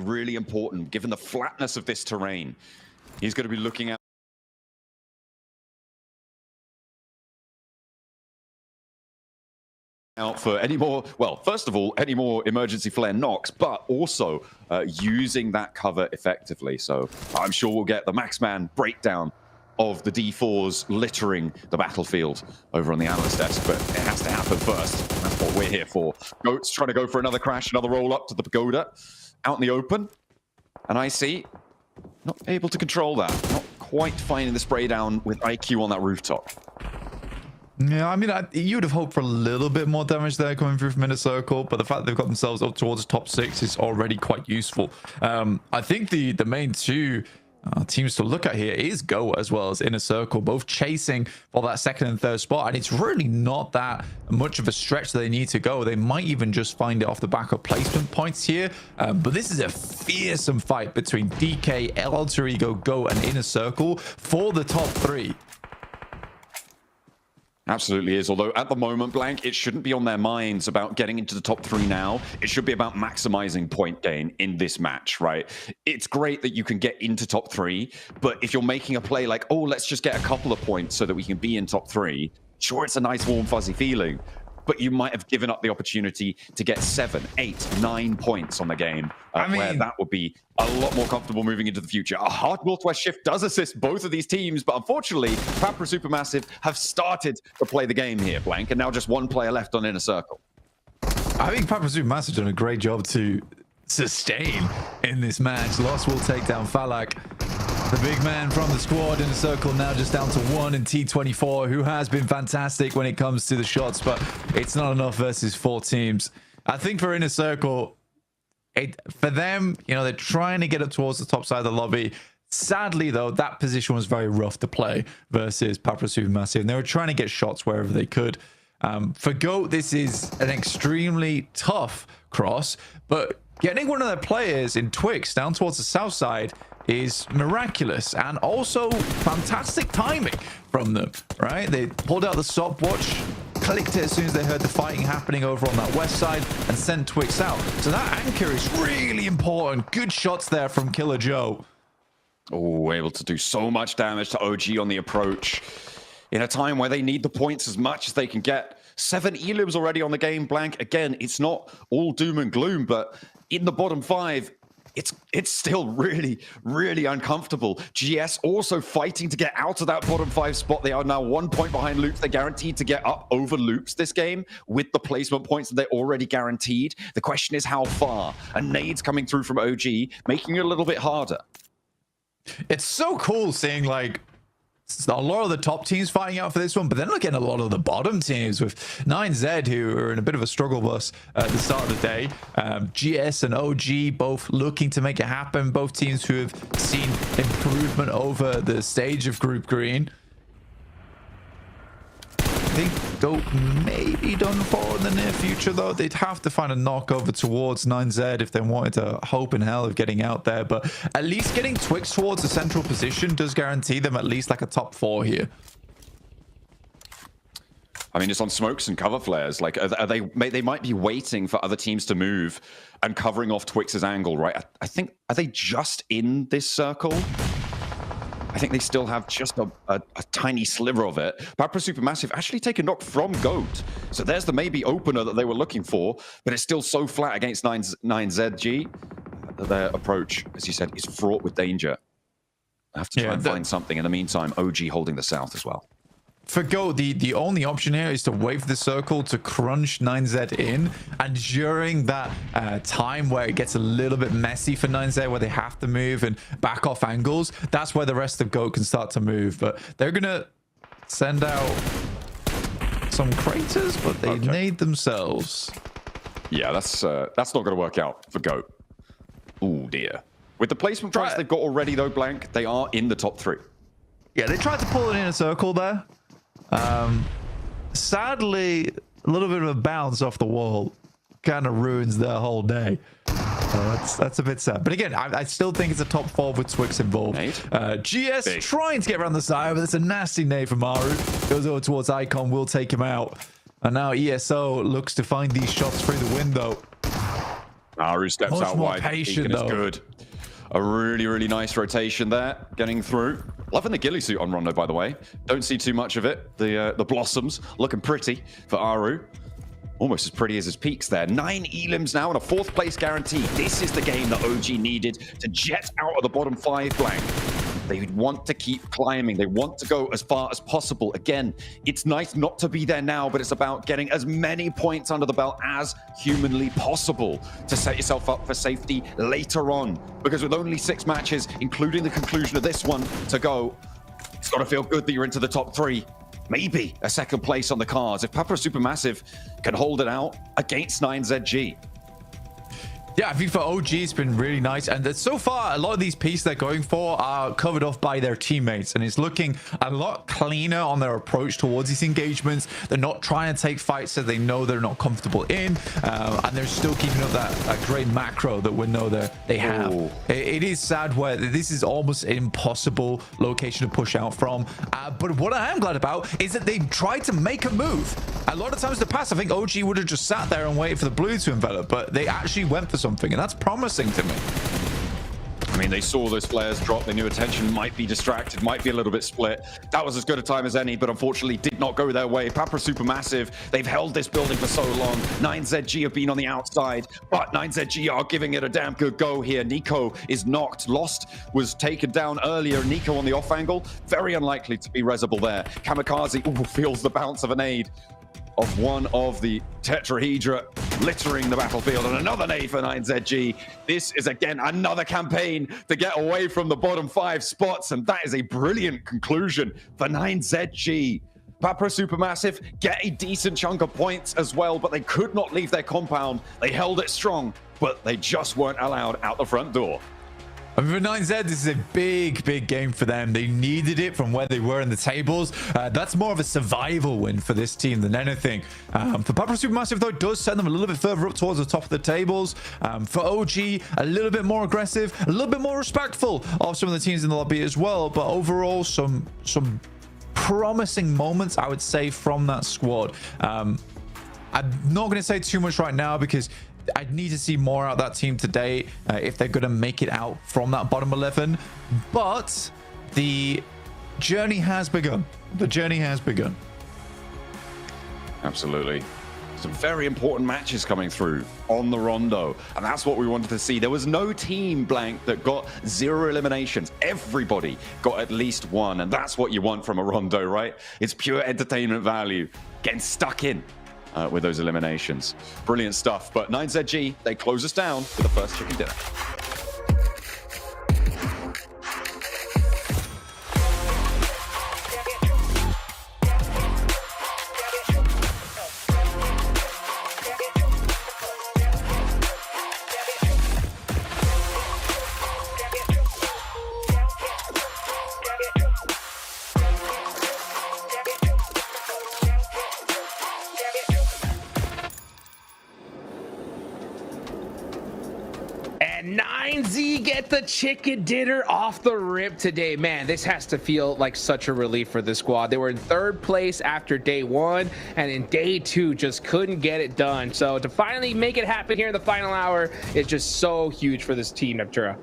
really important given the flatness of this terrain. He's going to be looking at out for any more, well, first of all, any more emergency flare knocks, but also using that cover effectively. So I'm sure we'll get the Maxman breakdown of the D4s littering the battlefield over on the analyst desk, but it has to happen first. That's what we're here for. Goat's trying to go for another crash, another roll up to the pagoda out in the open. And I see not able to control that, not quite finding the spray down with IQ on that rooftop. Yeah, I mean, you'd have hoped for a little bit more damage there coming through from Inner Circle, but the fact they've got themselves up towards the top 6 is already quite useful. I think the main two teams to look at here is Go as well as Inner Circle, both chasing for that second and third spot, and it's really not that much of a stretch that they need to go. They might even just find it off the back of placement points here, but this is a fearsome fight between DK, El Alter Ego, Go, and Inner Circle for the top 3. Absolutely is. Although at the moment, Blank, it shouldn't be on their minds about getting into the top 3 now. It should be about maximizing point gain in this match, right? It's great that you can get into top 3, but if you're making a play like, oh, let's just get a couple of points so that we can be in top 3, sure, it's a nice, warm, fuzzy feeling, but you might have given up the opportunity to get 7, 8, 9 points on the game, where that would be a lot more comfortable moving into the future. A hard Northwest shift does assist both of these teams, but unfortunately, Papra Supermassive have started to play the game here, Blank, and now just one player left on Inner Circle. I think Papra Supermassive done a great job to sustain in this match. Lost will take down Falak. The big man from the squad. Inner Circle now just down to 1, and T24, who has been fantastic when it comes to the shots, but it's not enough versus 4 teams. I think for Inner Circle, for them, you know, they're trying to get up towards the top side of the lobby. Sadly, though, that position was very rough to play versus Papra Supermassive, and they were trying to get shots wherever they could. For Goat, this is an extremely tough cross, but getting one of their players in Twix down towards the south side is miraculous, and also fantastic timing from them, right? They pulled out the stopwatch, clicked it as soon as they heard the fighting happening over on that west side, and sent Twix out. So that anchor is really important. Good shots there from Killer Joe. Oh, able to do so much damage to OG on the approach in a time where they need the points as much as they can get. 7 elims already on the game, Blank. Again, it's not all doom and gloom, but in the bottom 5, it's still really, really uncomfortable. GS also fighting to get out of that bottom 5 spot. They are now 1 point behind Loops. They're guaranteed to get up over Loops this game with the placement points that they're already guaranteed. The question is how far? And nades coming through from OG, making it a little bit harder. It's so cool seeing, like, a lot of the top teams fighting out for this one, but then looking at a lot of the bottom teams with 9Z, who are in a bit of a struggle bus at the start of the day. GS and OG both looking to make it happen. Both teams who have seen improvement over the stage of Group Green. I think Goat may be done for in the near future, though. They'd have to find a knock over towards 9Z if they wanted to hope in hell of getting out there. But at least getting Twix towards the central position does guarantee them at least like a top 4 here. I mean, it's on smokes and cover flares. Like, they might be waiting for other teams to move and covering off Twix's angle, right? I think, are they just in this circle? I think they still have just a tiny sliver of it. Papra Supermassive actually take a knock from Goat. So there's the maybe opener that they were looking for, but it's still so flat against 9ZG that their approach, as you said, is fraught with danger. I have to try and find something. In the meantime, OG holding the south as well. For Go, the only option here is to wave the circle to crunch 9Z in, and during that time where it gets a little bit messy for 9Z, where they have to move and back off angles, that's where the rest of Go can start to move. But they're gonna send out some craters, but they need themselves. Yeah, that's not gonna work out for Go. Oh dear. With the placement price they've got already, though, Blank, they are in the top 3. Yeah, they tried to pull it in a circle there. Sadly, a little bit of a bounce off the wall kind of ruins their whole day. That's a bit sad. But again, I still think it's a top 4 with Twix involved. GS trying to get around the side, but it's a nasty nade from Maru. Goes over towards Icon, will take him out. And now ESO looks to find these shots through the window. Aru steps Much out more wide. patient, Beacon is though. good. A really, really nice rotation there, getting through. Loving the ghillie suit on Rondo, by the way. Don't see too much of it. The blossoms looking pretty for Aru. Almost as pretty as his peaks there. 9 elims now and a 4th place guarantee. This is the game that OG needed to jet out of the bottom 5 blank. They want to keep climbing. They want to go as far as possible. Again, it's nice not to be there now, but it's about getting as many points under the belt as humanly possible to set yourself up for safety later on. Because with only 6 matches, including the conclusion of this one to go, it's got to feel good that you're into the top 3. Maybe a 2nd place on the cards if Papa Supermassive can hold it out against 9ZG. Yeah, I think for OG, it's been really nice. And so far, a lot of these pieces they're going for are covered off by their teammates. And it's looking a lot cleaner on their approach towards these engagements. They're not trying to take fights that they know they're not comfortable in. And they're still keeping up that great macro that we know that they have. It is sad where this is almost an impossible location to push out from. But what I am glad about is that they tried to make a move. A lot of times in the past, I think OG would have just sat there and waited for the blue to envelop. But they actually went for something, and that's promising to me. I mean, they saw those flares drop. They knew attention might be distracted, might be a little bit split. That was as good a time as any, but unfortunately did not go their way. Papa Supermassive, they've held this building for so long. 9ZG have been on the outside, but 9ZG are giving it a damn good go here. Nico is knocked. Lost was taken down earlier. Nico on the off angle, very unlikely to be resable there. Kamikaze feels the bounce of a nade of one of the tetrahedra littering the battlefield, and another nade for 9ZG. This is again another campaign to get away from the bottom 5 spots, and that is a brilliant conclusion for 9ZG. Papa Supermassive get a decent chunk of points as well, but they could not leave their compound. They held it strong, but they just weren't allowed out the front door. I mean, for 9Z, this is a big game for them. They needed it from where they were in the tables. That's more of a survival win for this team than anything. For Papa Supermassive, though, it does send them a little bit further up towards the top of the tables. For OG, a little bit more aggressive, a little bit more respectful of some of the teams in the lobby as well. But overall, some promising moments, I would say, from that squad. I'm not going to say too much right now because I need to see more out of that team today if they're going to make it out from that bottom 11. But the journey has begun. The journey has begun. Absolutely. Some very important matches coming through on the Rondo, and that's what we wanted to see. There was no team blank that got 0 eliminations. Everybody got at least 1, and that's what you want from a Rondo, right? It's pure entertainment value, getting stuck in with those eliminations. Brilliant stuff. But 9ZG, they close us down with the first chicken dinner. And 9Z get the chicken dinner off the rip today. Man, this has to feel like such a relief for the squad. They were in 3rd place after day 1, and in day 2 just couldn't get it done. So to finally make it happen here in the final hour is just so huge for this team, Neptura.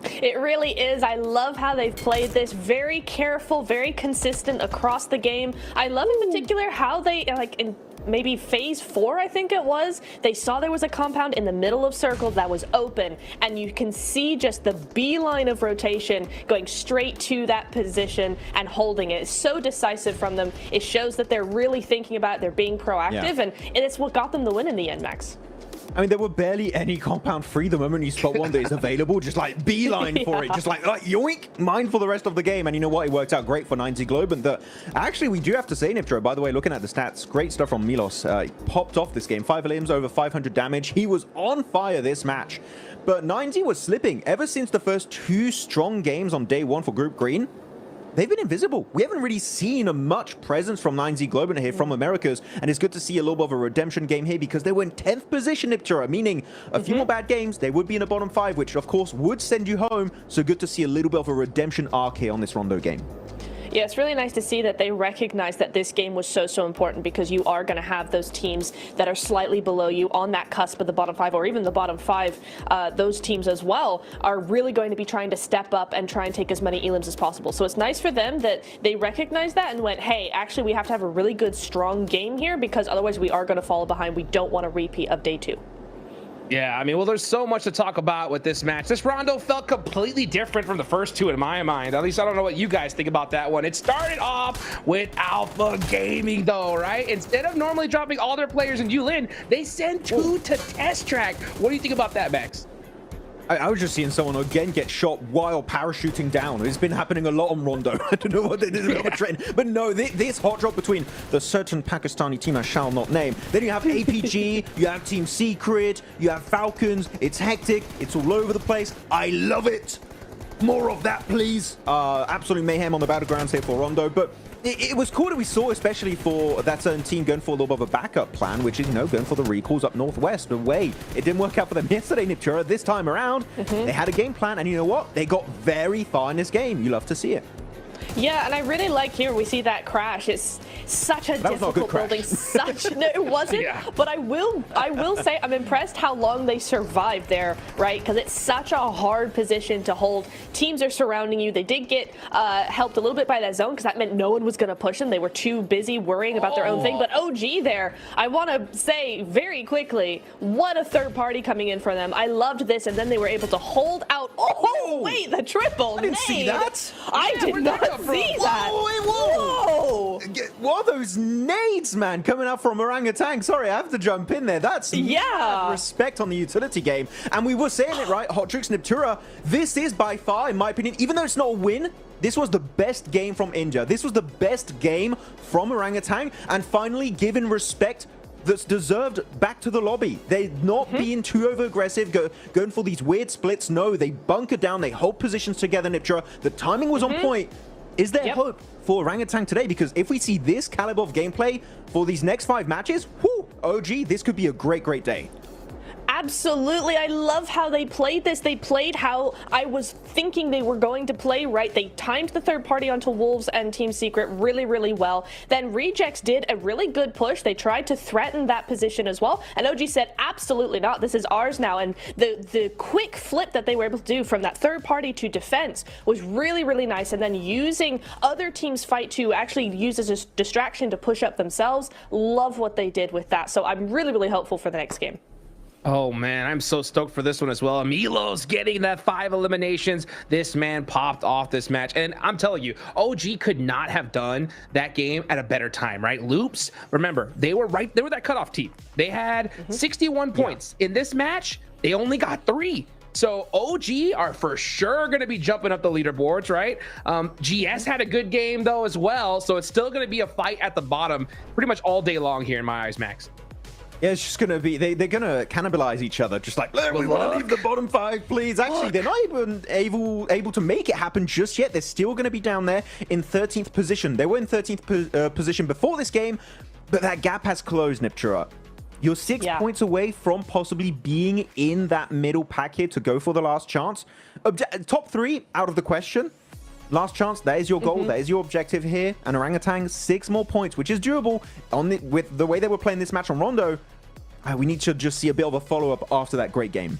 It really is. I love how they've played this. Very careful, very consistent across the game. I love in particular how they, like, in maybe phase 4, I think it was, they saw there was a compound in the middle of circles that was open, and you can see just the beeline of rotation going straight to that position and holding it. It's so decisive from them. It shows that they're really thinking about it. They're being proactive, and it's what got them the win in the end, Max. I mean, there were barely any compound free the moment you spot one that is available. Just like beeline for it. Just like yoink, mine for the rest of the game. And you know what? It worked out great for 9Z Globe. And actually, we do have to say, Niptro, by the way, looking at the stats, great stuff from Milos. He popped off this game. 5 limbs, over 500 damage. He was on fire this match. But 9Z was slipping ever since the first 2 strong games on day 1 for Group Green. They've been invisible. We haven't really seen a much presence from 9Z Globe here from Americas, and it's good to see a little bit of a redemption game here because they were in 10th position, Niptura, meaning a few more bad games, they would be in the bottom 5, which of course would send you home. So good to see a little bit of a redemption arc here on this Rondo game. Yeah, it's really nice to see that they recognize that this game was so important, because you are going to have those teams that are slightly below you on that cusp of the bottom 5 or even the bottom 5. Those teams as well are really going to be trying to step up and try and take as many elims as possible. So it's nice for them that they recognize that and went, hey, actually we have to have a really good, strong game here, because otherwise we are going to fall behind. We don't want a repeat of day 2. Yeah, I mean, well, there's so much to talk about with this match. This rondo felt completely different from the first 2 in my mind. At least I don't know what you guys think about that one. It started off with Alpha Gaming, though, right? Instead of normally dropping all their players in Yulin, they sent 2 to test track. What do you think about that, Max? I was just seeing someone again get shot while parachuting down. It's been happening a lot on Rondo. I don't know what it is about a trend, but no, this hot drop between the certain Pakistani team I shall not name. Then you have APG, you have Team Secret, you have Falcons. It's hectic. It's all over the place. I love it. More of that, please. Absolute mayhem on the Battlegrounds here for Rondo, but it was cool that we saw, especially for that certain team going for a little bit of a backup plan, which is, going for the recalls up northwest. But wait, it didn't work out for them yesterday, Niptura. This time around, they had a game plan, and you know what? They got very far in this game. You love to see it. Yeah, and I really like here we see that crash. It's such a difficult building. No, it wasn't. Yeah. But I will say I'm impressed how long they survived there, right? Because it's such a hard position to hold. Teams are surrounding you. They did get helped a little bit by that zone, because that meant no one was going to push them. They were too busy worrying about their own thing. But OG there, I want to say very quickly, what a third party coming in for them. I loved this, and then they were able to hold out. Oh, wait, the triple. I didn't see that. I did not see that. Whoa. What are those nades, man, coming out from Orangutan? Sorry, I have to jump in there. That's mad respect on the utility game. And we were saying it, right? Hot Tricks Niptura, this is by far, in my opinion, even though it's not a win, this was the best game from India. This was the best game from Orangutan, and finally given respect that's deserved back to the lobby. They're not being too over aggressive, going for these weird splits. No, they bunker down, they hold positions together, Niptura. The timing was on point. Is there hope for Orangutan today? Because if we see this caliber of gameplay for these next 5 matches, whoo, OG, this could be a great day. Absolutely. I love how they played this. They played how I was thinking they were going to play, right? They timed the third party onto Wolves and Team Secret really well. Then Rejects did a really good push. They tried to threaten that position as well. And OG said, absolutely not. This is ours now. And the quick flip that they were able to do from that third party to defense was really nice. And then using other teams' fight to actually use as a distraction to push up themselves. Love what they did with that. So I'm really hopeful for the next game. Oh, man, I'm so stoked for this one as well. Milo's getting that 5 eliminations. This man popped off this match. And I'm telling you, OG could not have done that game at a better time, right? Loops, remember, they were that cutoff team. They had 61 points. In this match, they only got 3. So OG are for sure going to be jumping up the leaderboards, right? GS had a good game, though, as well. So it's still going to be a fight at the bottom pretty much all day long here in my eyes, Max. Yeah, it's just going to be, they're going to cannibalize each other. Just like, we want to leave the bottom 5, please. Actually, they're not even able to make it happen just yet. They're still going to be down there in 13th position. They were in 13th position before this game, but that gap has closed, Niptura. You're 6 points away from possibly being in that middle pack here to go for the last chance. Top 3 out of the question. Last chance, that is your goal, that is your objective here. And Orangutan, 6 more points, which is doable. With the way they were playing this match on Rondo, we need to just see a bit of a follow-up after that great game.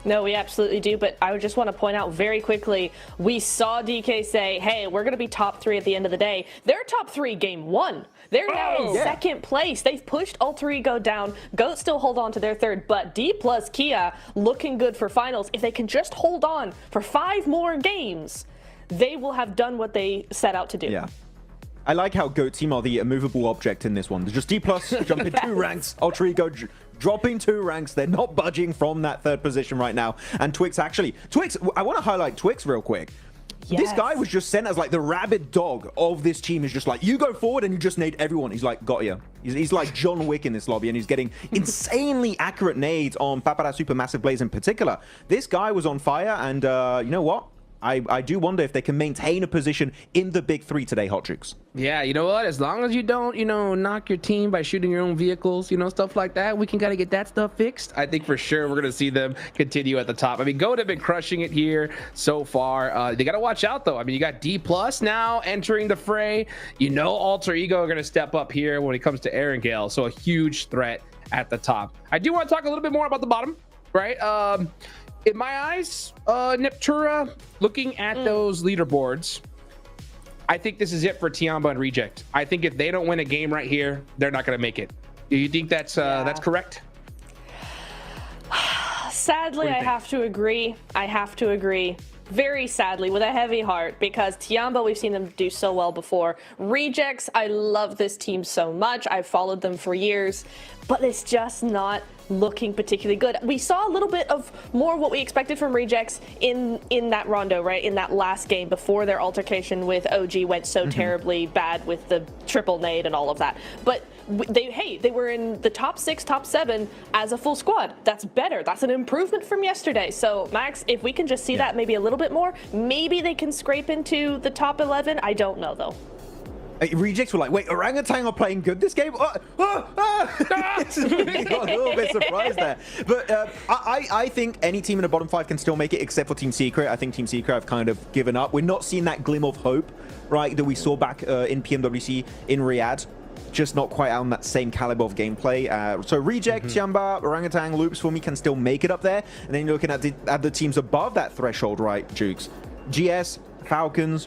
No, we absolutely do, but I would just want to point out very quickly, we saw DK say, hey, we're going to be top 3 at the end of the day. They're top 3 game 1. They're now in second place. They've pushed Alter Ego down. Goat still hold on to their 3rd, but D plus Kia looking good for finals. If they can just hold on for 5 more games, they will have done what they set out to do. Yeah. I like how Goat team are the immovable object in this one. They're just D+, jumping 2 ranks. Alter Ego dropping 2 ranks. They're not budging from that 3rd position right now. And Twix, I want to highlight Twix real quick. Yes. This guy was just sent as like the rabid dog of this team. Is just like, you go forward and you just nade everyone. He's like, got you. He's like John Wick in this lobby, and he's getting insanely accurate nades on Papara Supermassive Blaze in particular. This guy was on fire, and you know what? I do wonder if they can maintain a position in the big three today, Hot Jukes. Yeah, you know what? As long as you don't, knock your team by shooting your own vehicles, stuff like that, we can kind of get that stuff fixed. I think for sure we're going to see them continue at the top. I mean, Goat have been crushing it here so far. They got to watch out, though. I mean, you got D+ now entering the fray. Alter Ego are going to step up here when it comes to Aaron Gale. So a huge threat at the top. I do want to talk a little bit more about the bottom, right? In my eyes, Neptura, looking at those leaderboards, I think this is it for Tiamba and Reject. I think if they don't win a game right here, they're not going to make it. Do you think that's correct? Sadly, I have to agree. Very sadly, with a heavy heart, because Tiamba, we've seen them do so well before. Rejects, I love this team so much. I've followed them for years, but it's just not looking particularly good. We saw a little bit of more what we expected from Rejects in that rondo, right? In that last game before their altercation with OG went so terribly bad with the triple nade and all of that. But they were in the top 6, top 7 as a full squad. That's better. That's an improvement from yesterday. So Max, if we can just see that maybe a little bit more, maybe they can scrape into the top 11. I don't know though. Rejects were like, wait, Orangutan are playing good this game? We got a little bit surprised there. But I think any team in the bottom 5 can still make it, except for Team Secret. I think Team Secret have kind of given up. We're not seeing that glimmer of hope, right, that we saw back in PMWC in Riyadh. Just not quite on that same caliber of gameplay. So Reject, Tiamba, Orangutan, Loops for me can still make it up there. And then you're looking at the teams above that threshold, right, Jukes? GS, Falcons,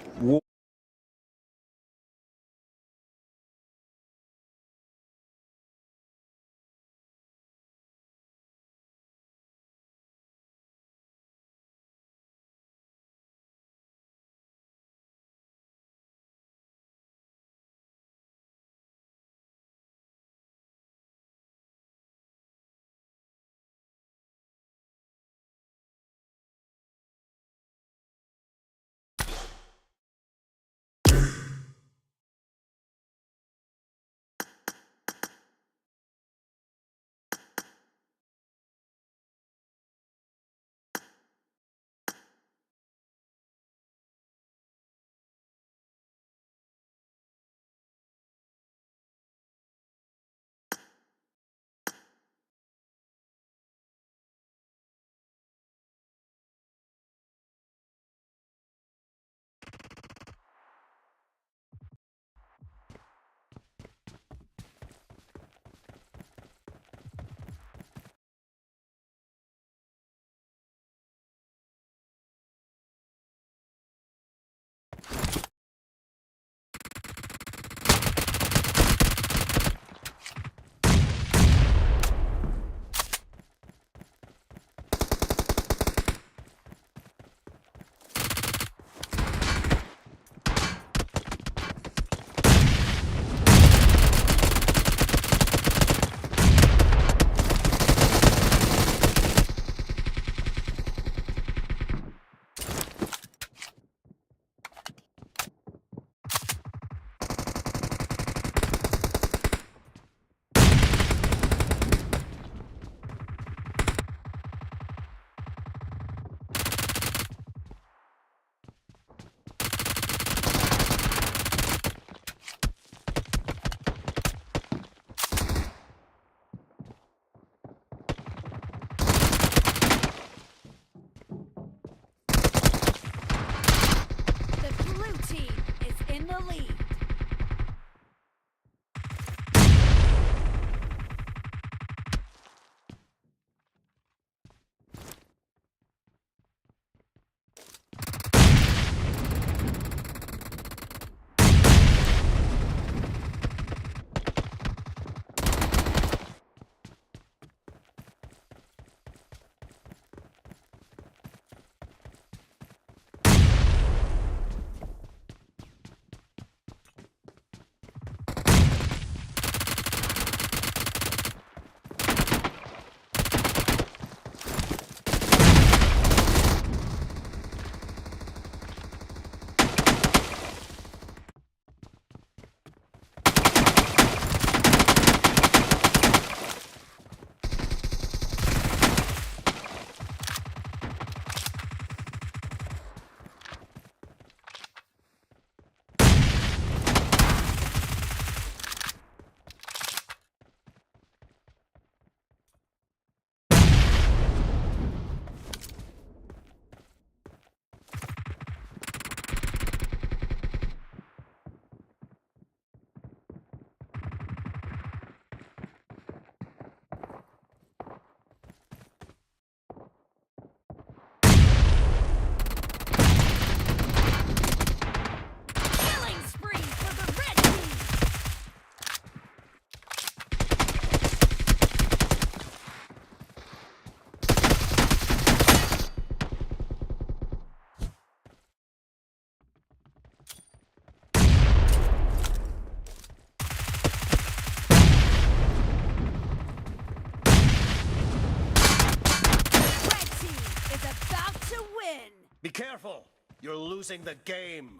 Be careful! You're losing the game!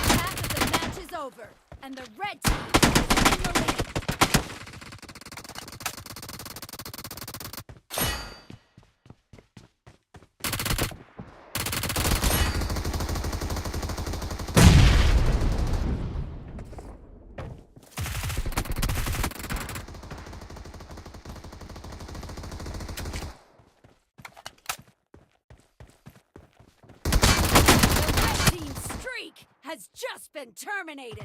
Half of the match is over, and the red team is in the lead. The red team's streak has just been terminated.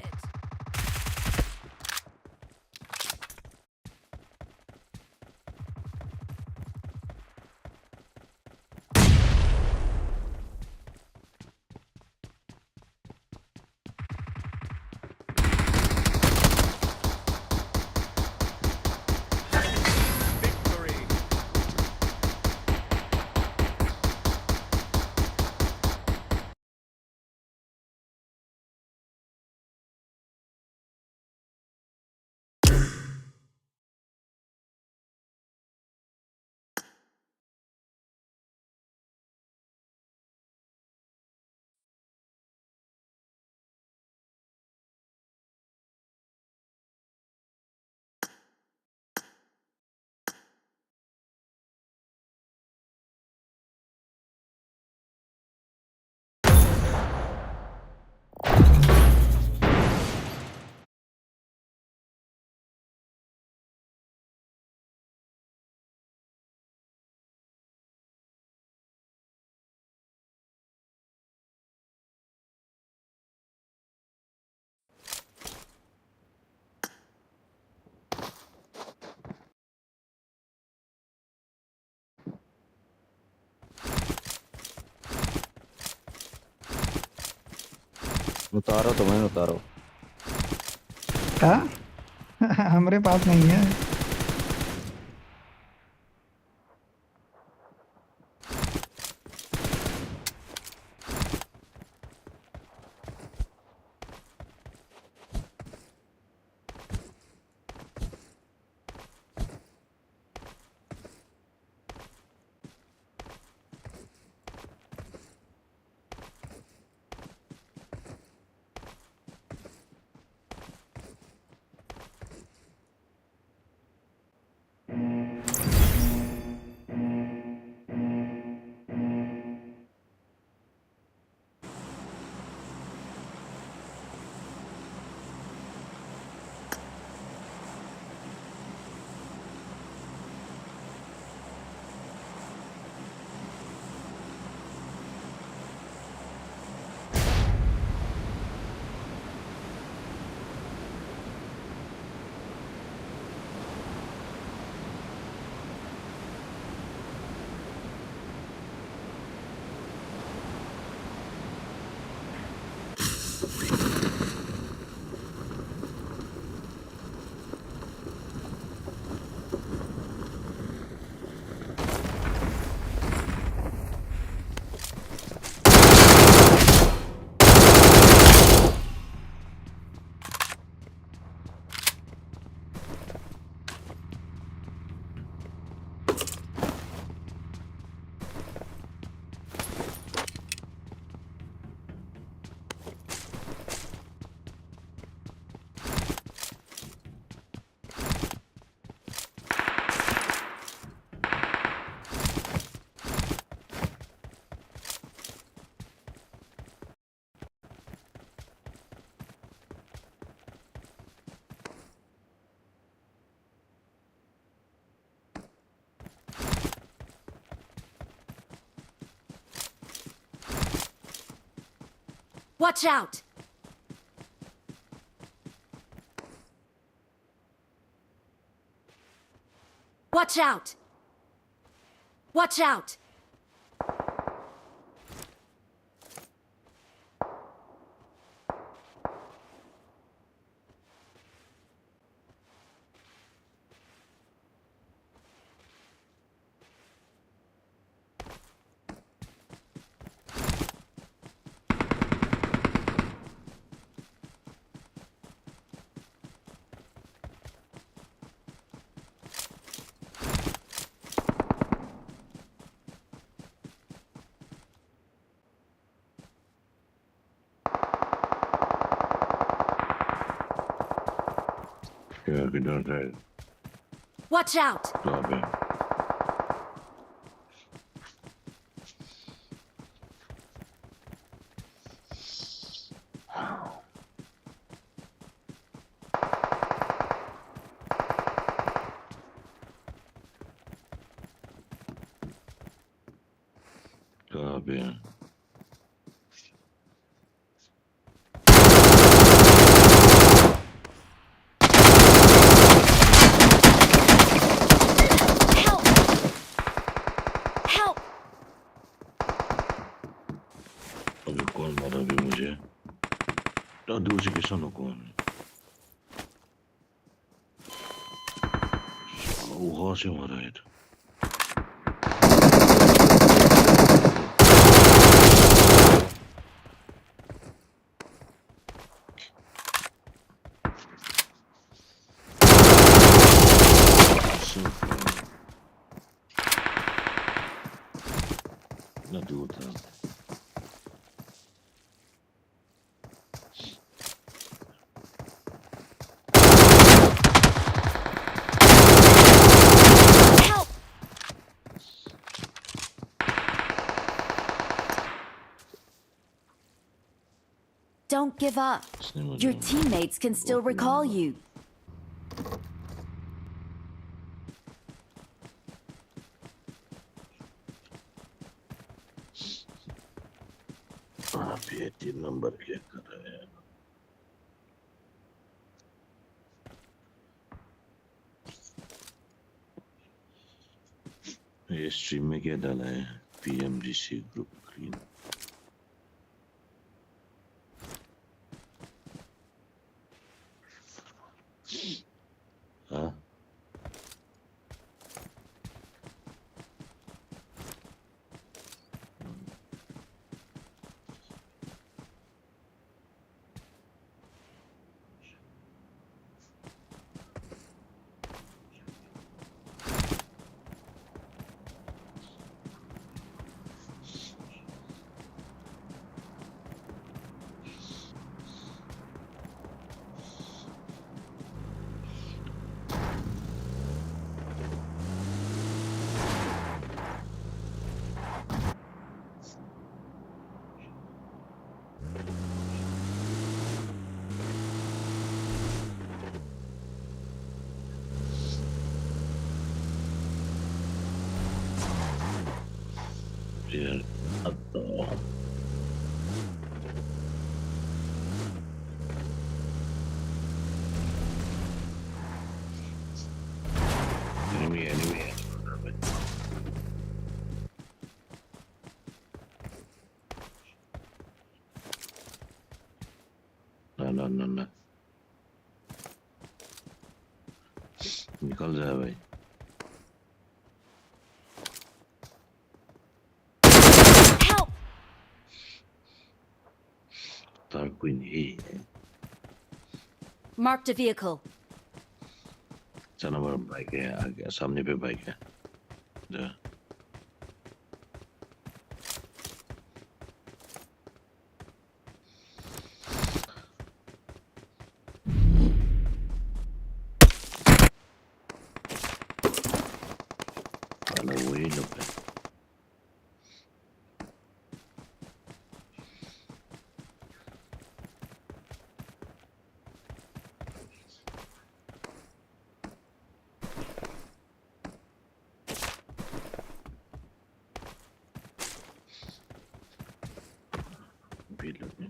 Victory! उतारो तो मैं उतारो क्या हमारे पास नहीं है Watch out! Watch out! Watch out! Yeah, we don't try. Watch out! Stop it. Stop it. Help! Help! अभी कौन मारा अभी मुझे दादू से किसान कौन वहां से मारा है तो दादू था Help! Don't give up. Your teammates can still recall you. आप ये 3 नंबर क्या कर रहे हैं ये स्ट्रीम में क्या डाला है PMGC ग्रुप ग्रीन हाँ यार अब तो anyway ना निकल जाए भाई Help! तार कोई नहीं है Marked a vehicle. चना बड़ा बाइक है आगे सामने पे बाइक है जा वाला वही लोग है भी लोग हैं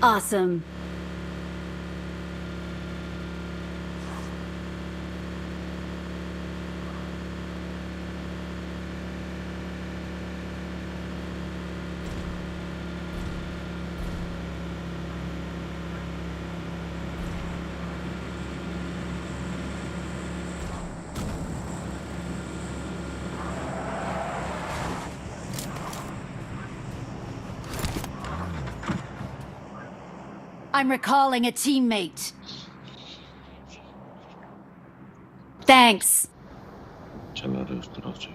Awesome. I'm recalling a teammate. Thanks. चला रहे उस तरफ से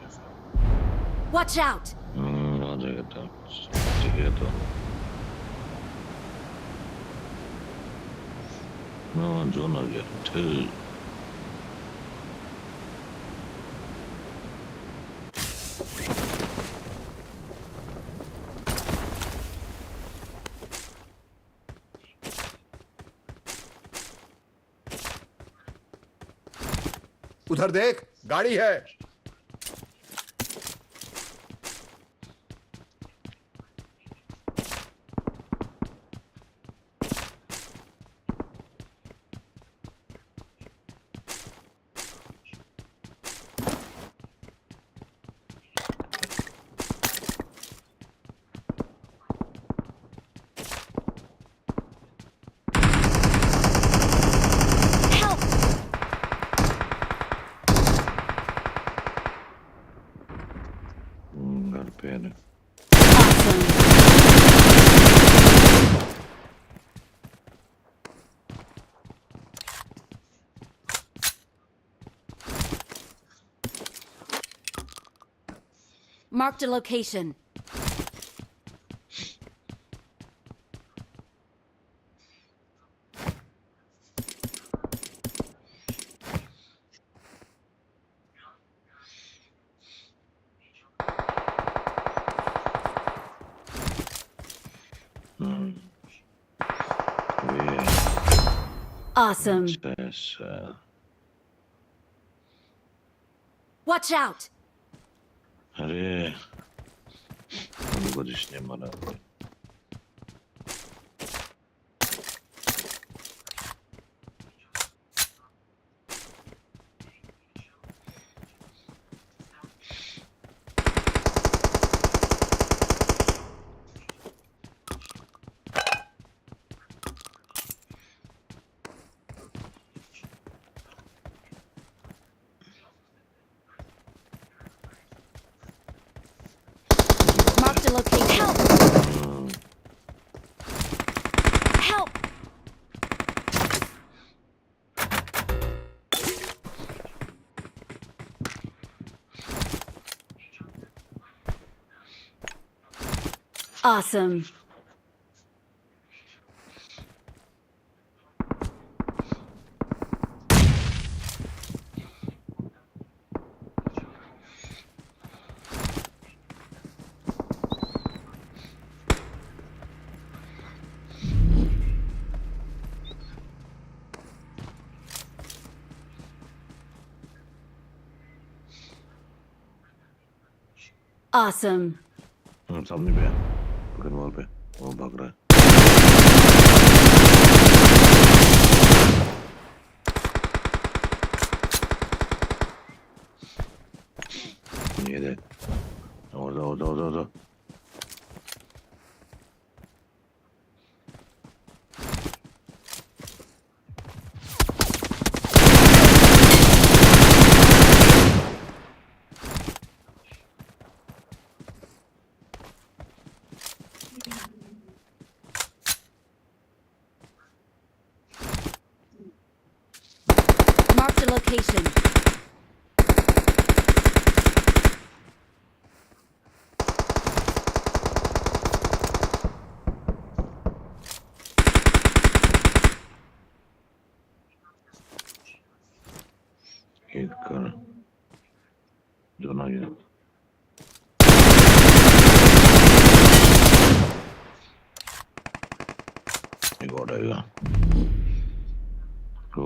Watch out. आ जाएगा तो ठीक है तो जो ना गया ठीक उधर देख, गाड़ी है। घर पे है ना Marked a location. Awesome. Watch out. अरे उनको जिसने मारा Marked a location. Help. Help. Awesome. Awesome. सामने पे है पकड़ वॉल पे वो भाग रहा है ये दे और Marked a location. एक कर जो ना गया एक और आएगा go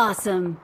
Awesome.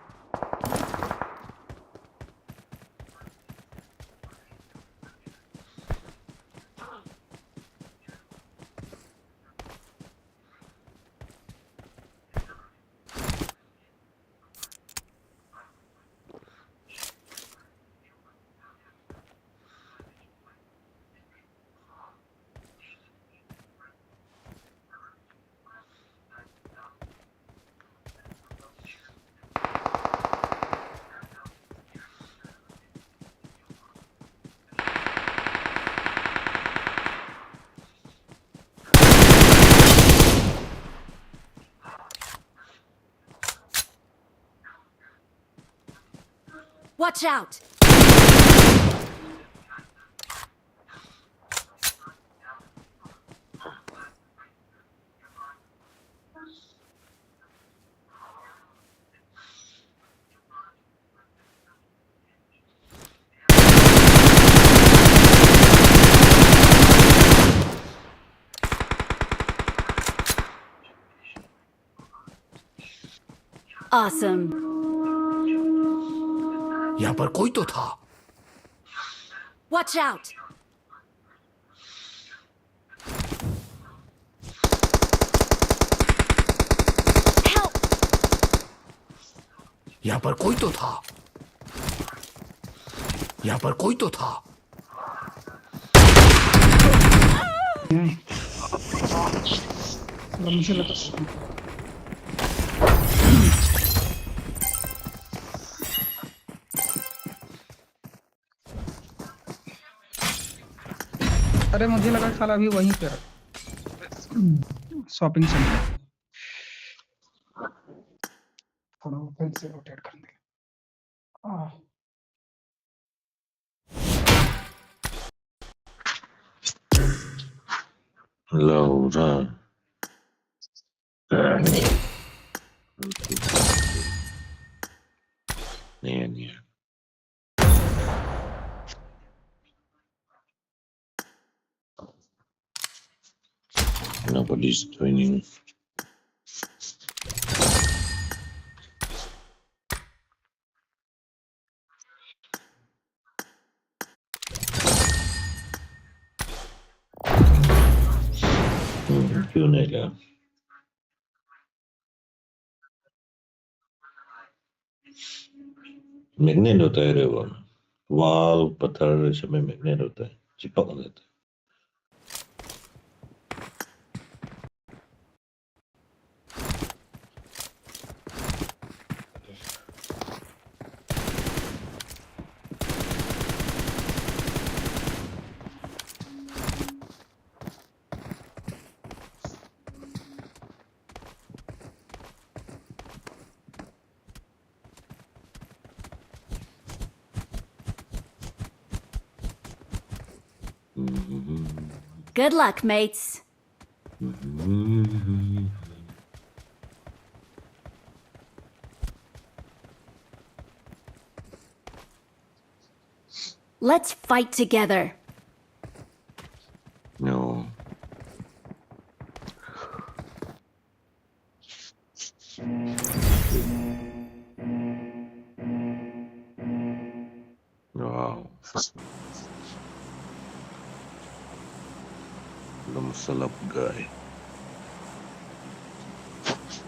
Watch out! Awesome. यहाँ पर कोई तो था। Watch out! Help! यहाँ पर कोई तो था। यहाँ पर कोई तो था। मुझे लगा अरे मुझे लगा साला अभी वहीं पे शॉपिंग सेंटर थोड़ा फिर से रोटेट करने Laura. Yeah. Nobody's joining. क्यों नहीं गया? मैग्नेट होता है रे वो वाल पत्थर इसमें मैग्नेट होता है चिपक जाता है Good luck, mates. Let's fight together. No. Wow. Belum selap guy.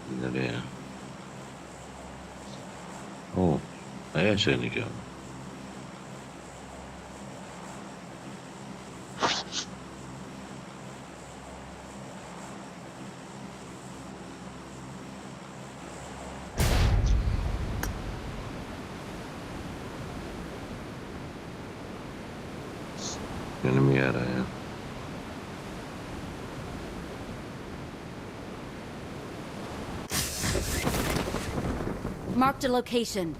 Ini dia. Oh, ayah saya ni kan. Enemy आ रहा है Marked a location.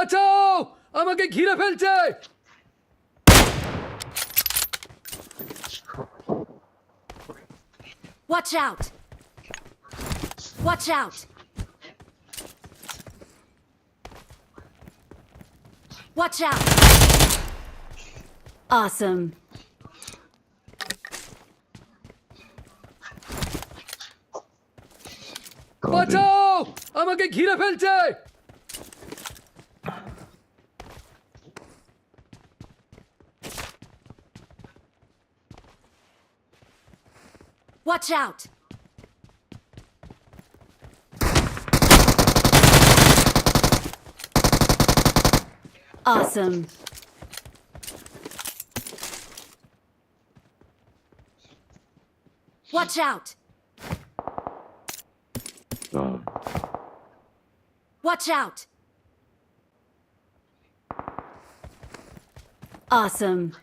বাঁচাও আমাকে ঘিরে ফেলছে Watch out! Watch out! Watch out! Awesome. বাঁচাও আমাকে ঘিরে ফেলছে Watch out! Awesome. Watch out! Watch out! Awesome.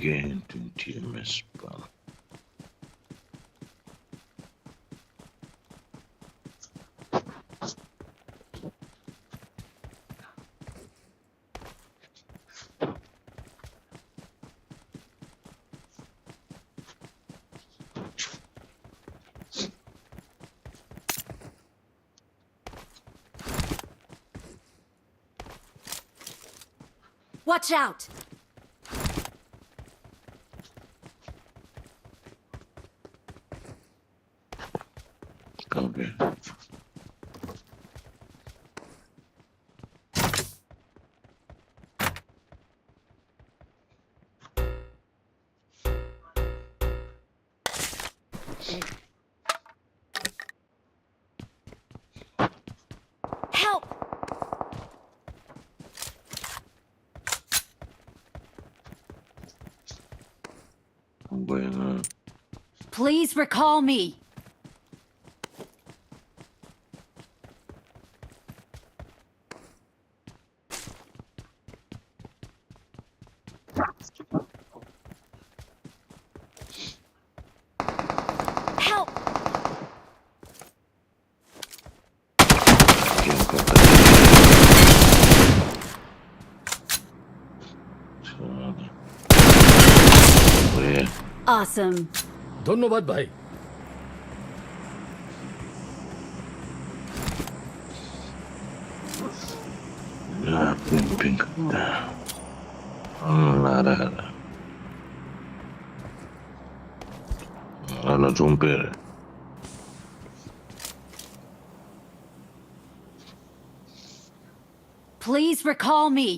Again, 20 MS bar. Watch out! Okay. Help! I'm going Please recall me. Help! Awesome. ধন্যবাদ ভাই Pink. Nada. Hanno rompere. Please recall me.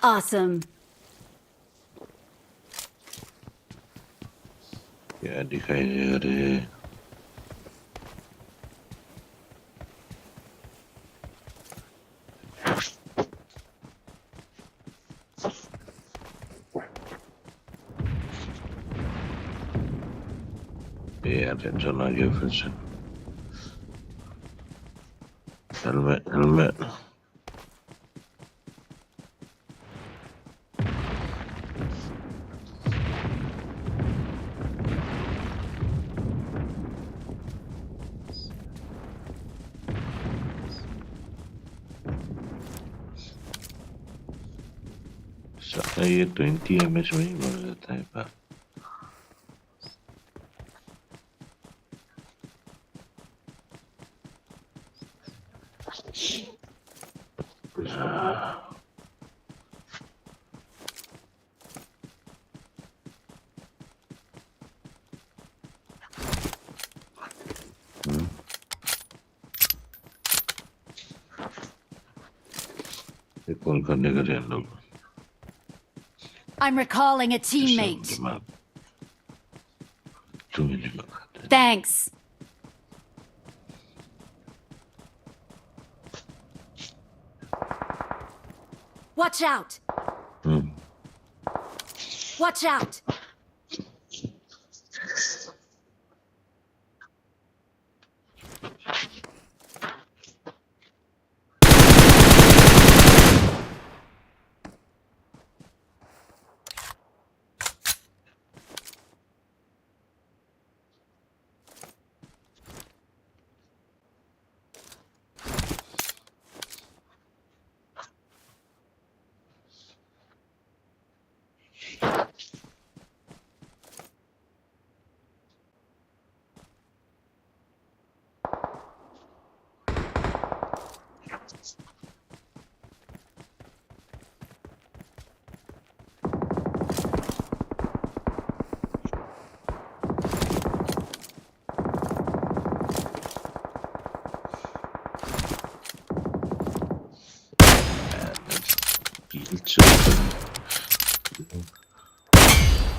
Awesome. क्या दिखाई दे रहे यार टेंशन आ गया फिर से helmet ये 20 एमएच में ही बढ़ जाता है पर कॉल करने का ध्यान दो I'm recalling a teammate. Thanks. Watch out! Watch out!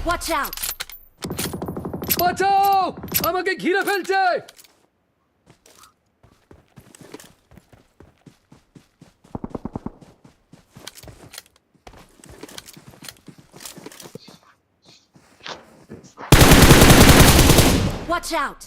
Watch out! বাঁচাও আমাকে ঘিরে ফেলছে Watch out!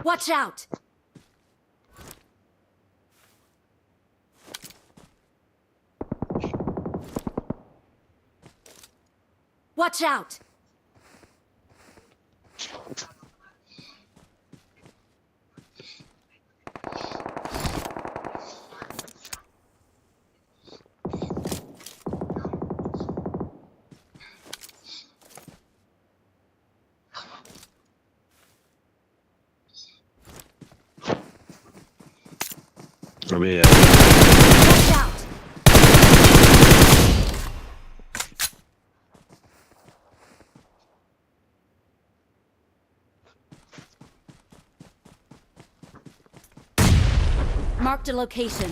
Watch out! Watch out! अबे यार Watch out! Marked a location.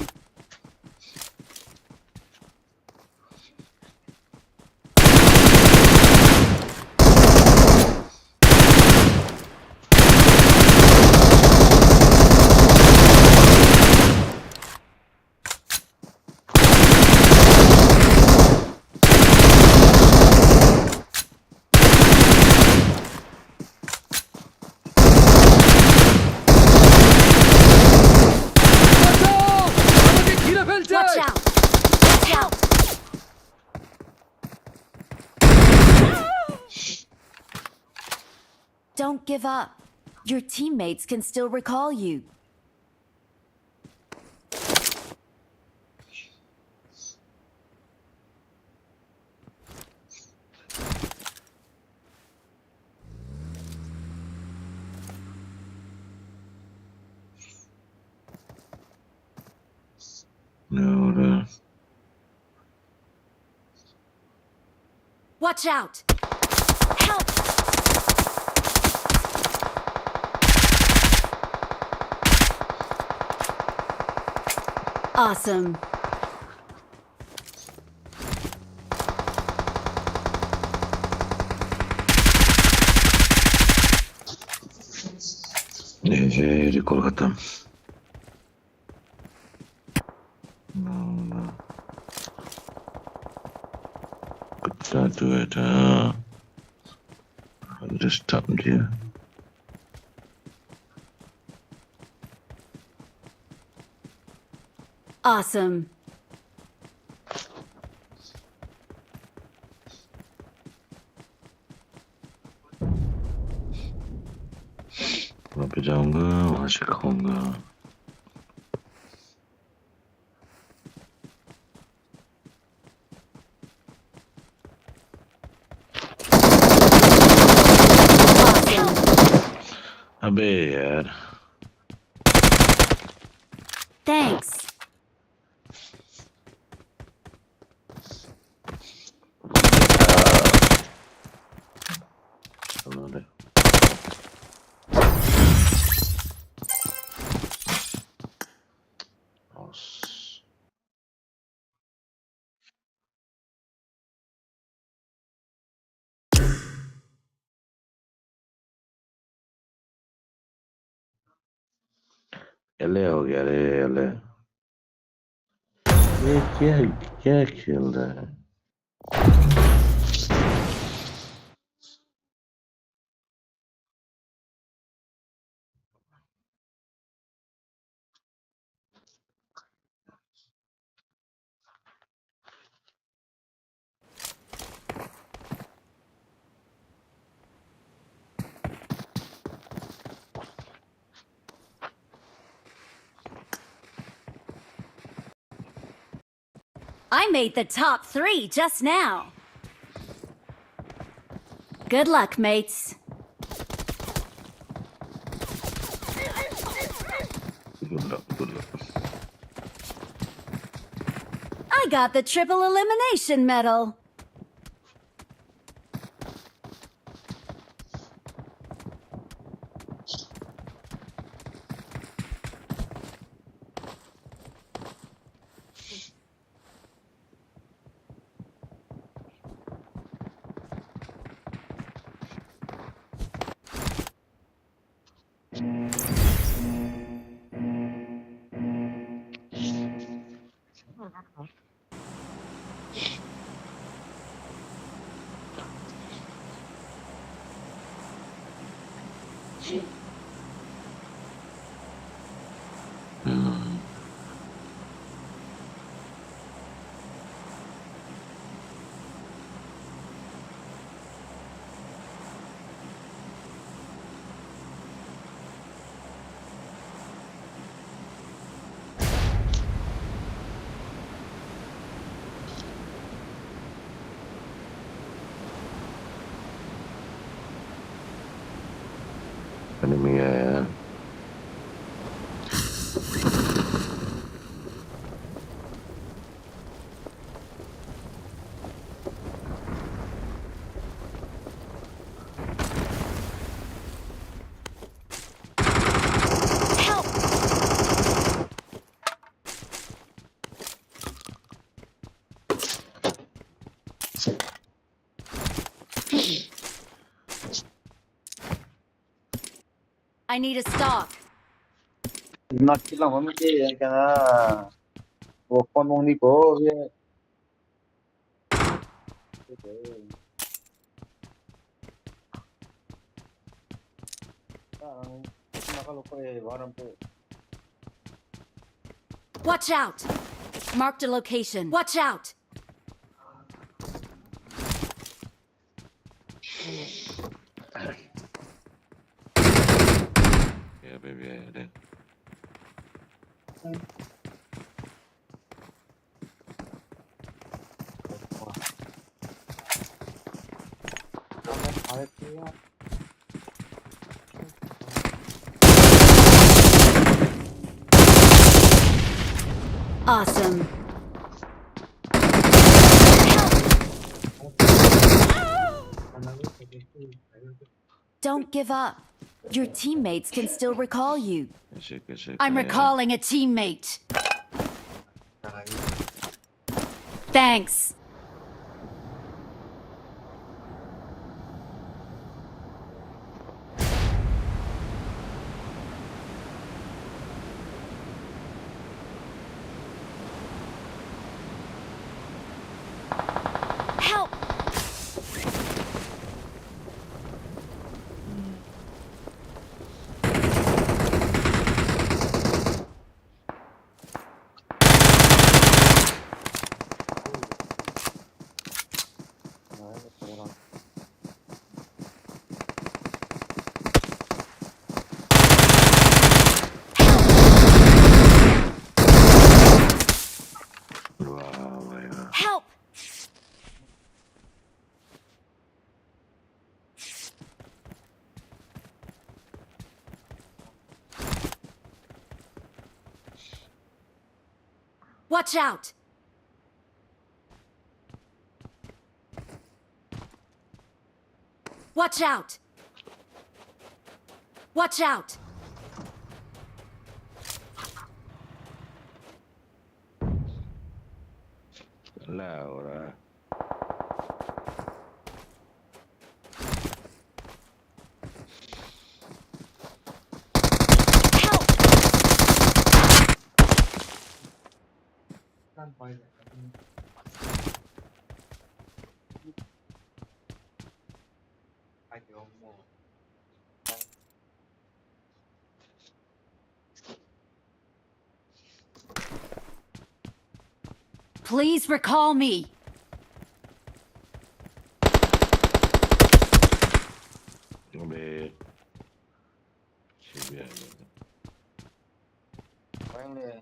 Watch out! Watch out! Don't give up. Your teammates can still recall you. और Watch out! Help! Awesome. ये recall खत्म Could not do it. I'll just stop here. Awesome. वहाँ पे जाऊंगा वहाँ से खाऊंगा अबे यार Thanks. उन्होंने एले हो गया रे एले ये क्या क्या खेल रहा है I made the top 3 just now. Good luck, mates. Good luck, good luck. I got the triple elimination medal. Enemy है यार I need a stock. Nakita mo miti ka na. Open mong ni ko. Watch out. Marked a location. Watch out. Yeah, baby, yeah. Awesome. Don't give up. Your teammates can still recall you. I'm recalling a teammate. Thanks. Help! Wow, Help! Watch out! Watch out! Watch out! Laura. Please recall me. अबे shit यार Finally.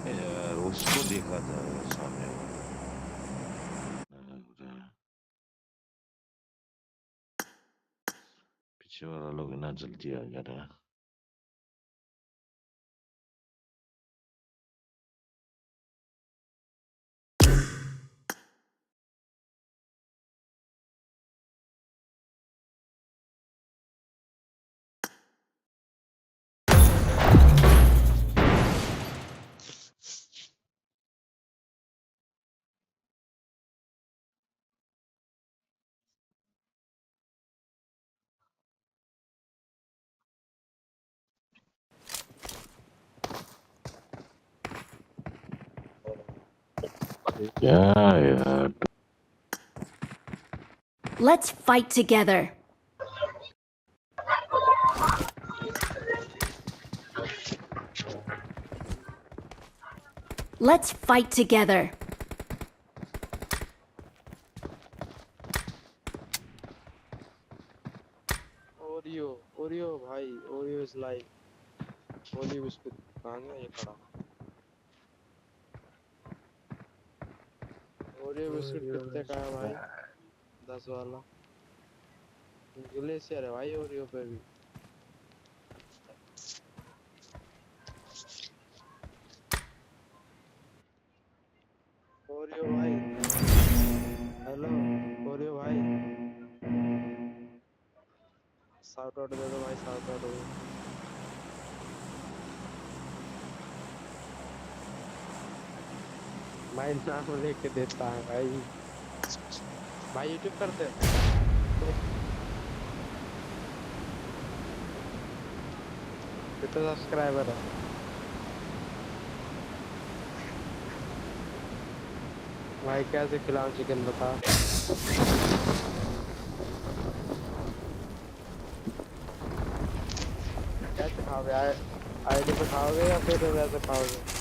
यार उसको देखा था सामने पीछे वाला लोग ना जल्दी आ जा रहा है क्या यार Let's fight together. Let's fight together. Oreo भाई OreoisLive Oreo बिस्कुट कहाँ गया ये खड़ा Oreo बिस्कुट कितने का है भाई 10 वाला ग्लेशियर है भाई Oreo पे भी Oreo भाई हेलो Oreo भाई शाउट आउट दे दो भाई शाउट आउट भाई नाम लेके देता है भाई भाई यूट्यूब करते कितने सब्सक्राइबर है भाई कैसे खिलाऊं चिकन बता कैसे खाओगे आईडी पे खाओगे या फिर वैसे खाओगे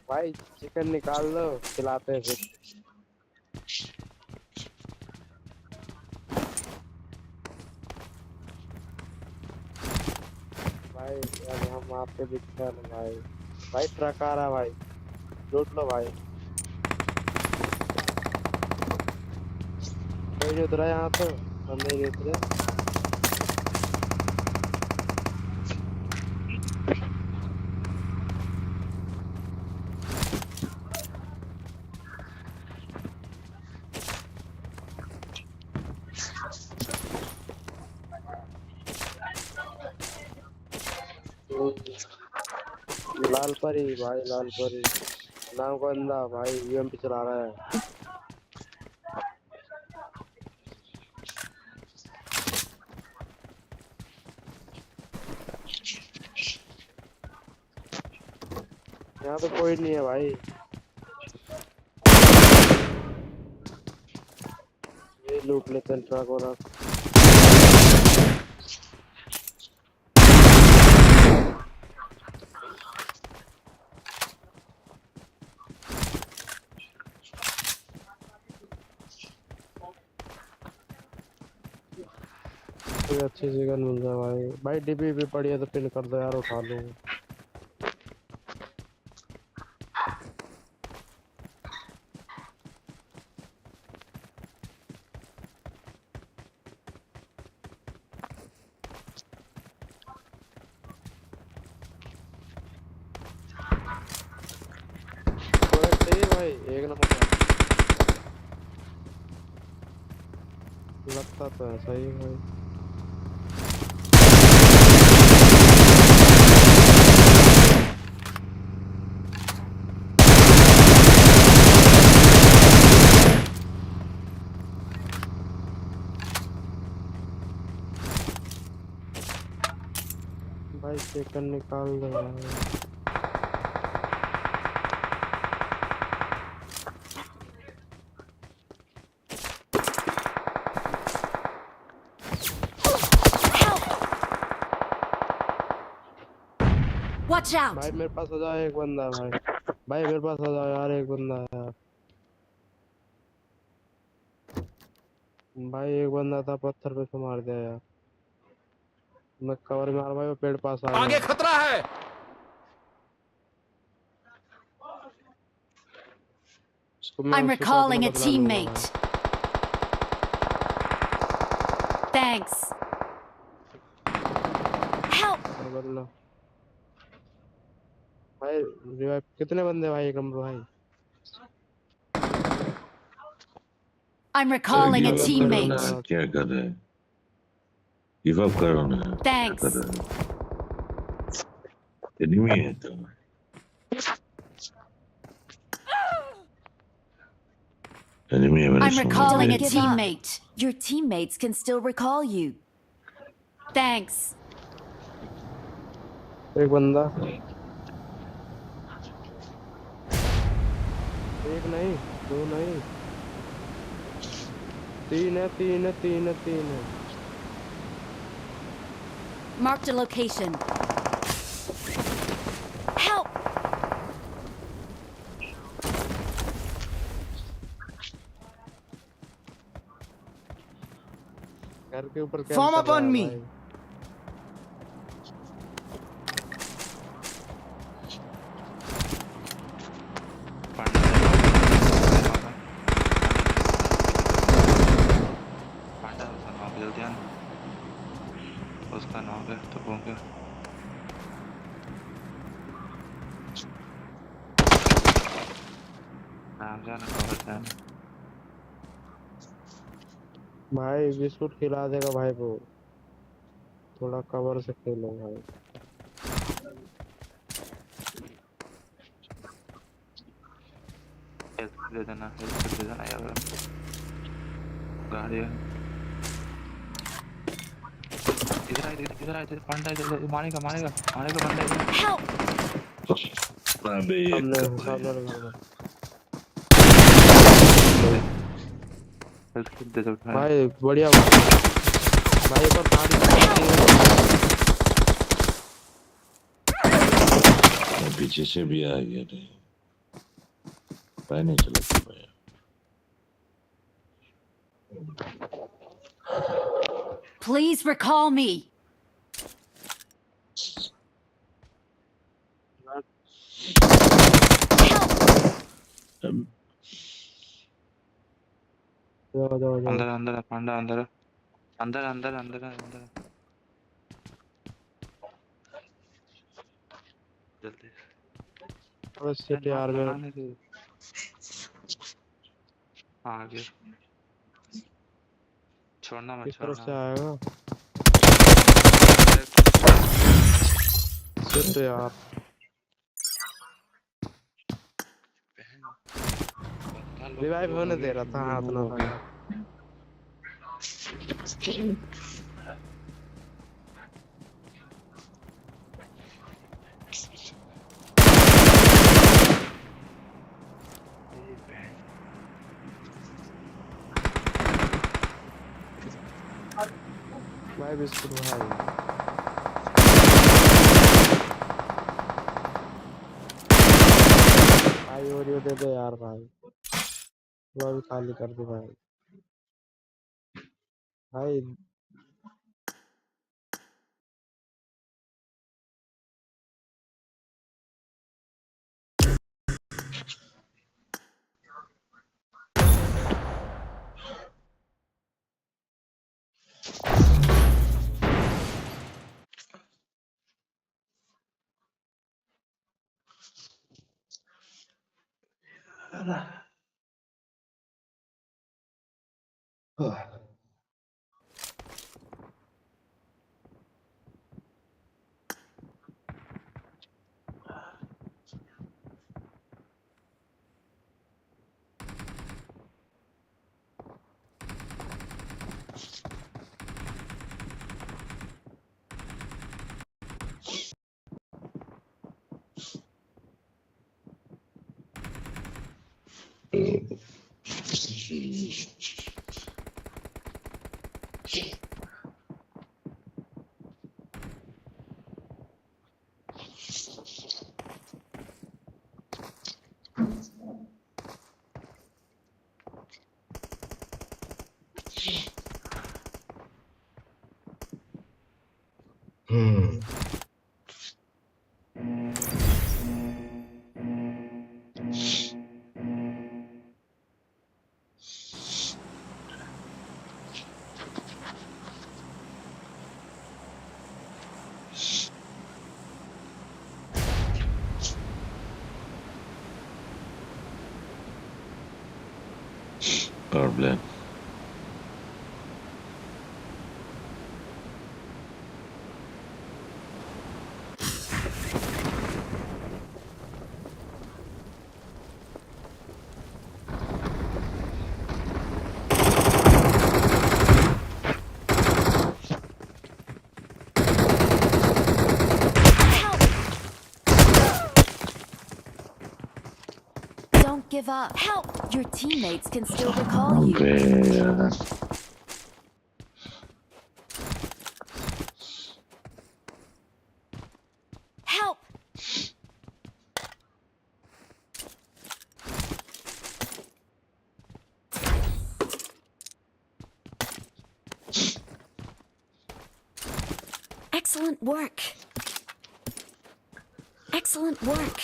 भाई चिकन निकाल लो खिलाते हैं फिर भाई यार हम आपके दिखते हैं भाई भाई ट्रक आ रहा भाई लूट लो भाई कोई नहीं उतरा यहाँ तो हम नहीं उतरे लाल परी भाई लाल परी नाम को अंधा भाई यूएमपी चला रहा है यहाँ तो कोई नहीं है भाई ये लूट लेते हैं ट्रक और कोई अच्छी जगह मिल जाए भाई। भाई डिब्बी भी पड़ी है तो पिन कर दो यार, उठा लूँ। सही है भाई, एक नंबर लगता तो है। सही है भाई। भाई चिकन निकाल दो यार। Watch out! भाई मेरे पास आ जाओ एक बंदा भाई। भाई मेरे पास आ जाओ यार, एक बंदा है यार। भाई एक बंदा था, पत्थर पे से मार दिया यार। मैं कवर में आ रहा भाई, वो पेड़ पास आ गया। आगे खतरा है। I'm recalling a teammate. Thanks. Help! बदला भाई। रिवाइव कितने बंदे भाई, एक नंबर भाई। I'm recalling a give up teammate. करो ना, क्या कर रहे हैं? गिव अप करो ना, क्या Thanks. कर रहे हैं? एनिमी है तो एनिमी है मेरे I'm recalling a सामने। teammate. Your teammates can still recall you. Thanks. एक बंदा, एक नहीं, दो नहीं, तीन है, तीन है, तीन है, तीन है। Marked a location. Help! घर के ऊपर Form up on me. उसका नाम है तो हो गया। नाम जाना कवर जाना। भाई बिस्कुट खिला देगा भाई को, थोड़ा कवर से खेलो भाई। हेल्प दे देना यार। गाड़ी है इधर आ इधर पंडा इधर मारेगा बंदा इधर। Help! अबे सामने लगा दे दो भाई। बढ़िया भाई, पर पीछे से भी आ गया थे, पता नहीं चला भाई। Please recall me. अंदर अंदर पंडा अंदर अंदर अंदर अंदर अंदर जल्दी बस सिटी यार मेरा आ गया। छोड़ना मत, किस तरफ से छोड़ना आएगा सिट यार। रिवाइव होने दे रहा था, हाथ ना था। भाई बिस्कुट भाई भाई ओरियो दे दे यार भाई वो भी खाली कर दे भाई भाई Power play. Don't give up. Help! Your teammates can still recall you. Yeah. Help! Excellent work. Excellent work.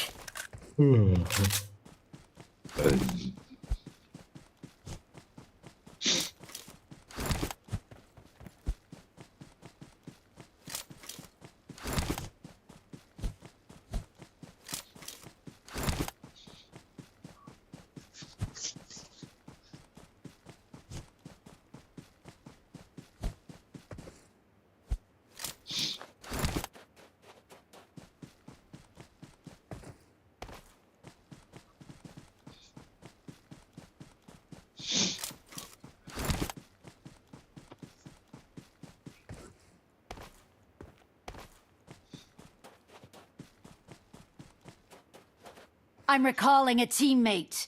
I'm recalling a teammate.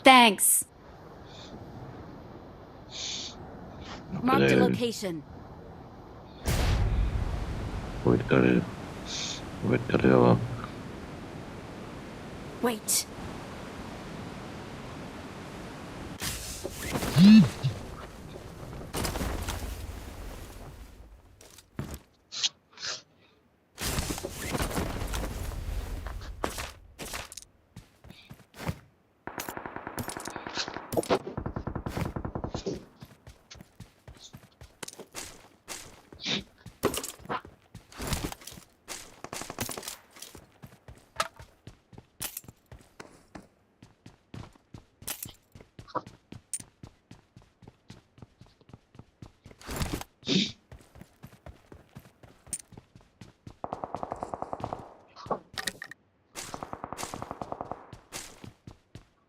Thanks. Marked a location. Wait कर रहे हो आप? Wait.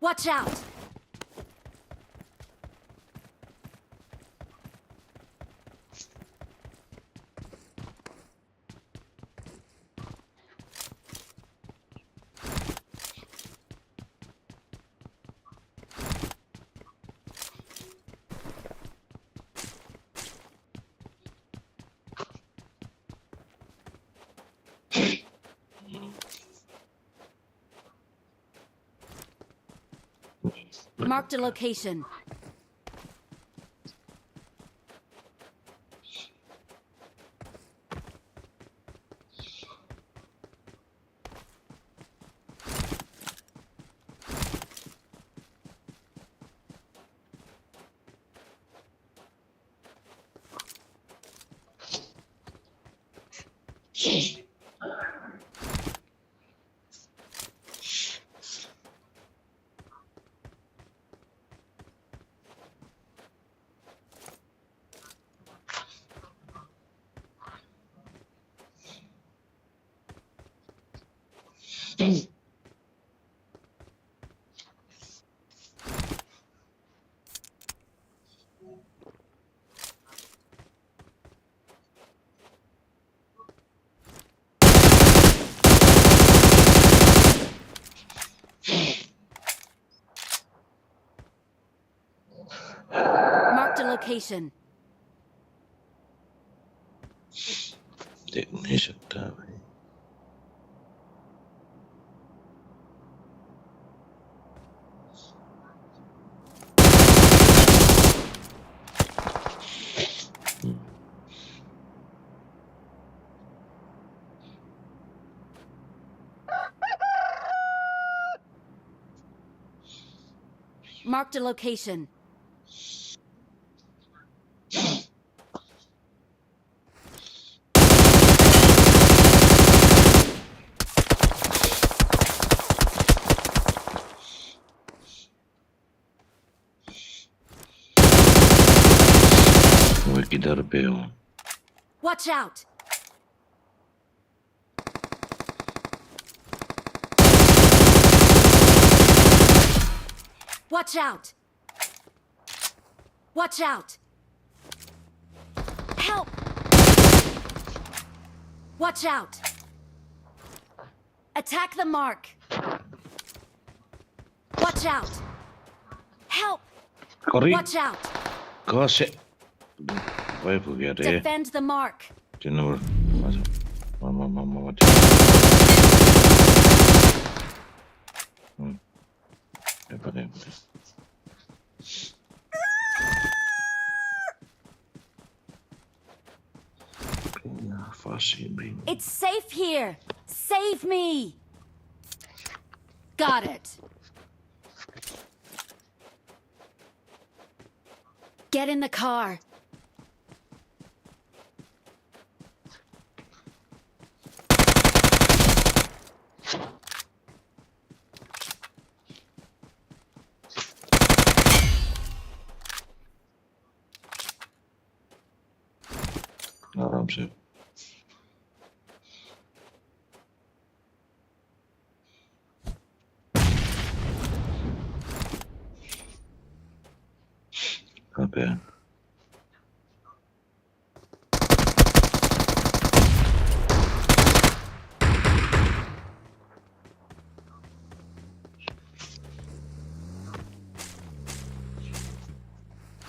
Watch out! Marked a location. Marked a location. देख नहीं सकता भाई. Marked a location. वो किधर पे हो? Watch out! Watch out! Watch out! Help! Watch out! Attack the mark! Watch out! Help! Corri. Watch out! कहाँ से? वाइफ हो गया रे. Defend the mark! 3 नंबर. मामा. पता. It's safe here! Save me! Got it! Get in the car! आराम से. कहाँ पे है?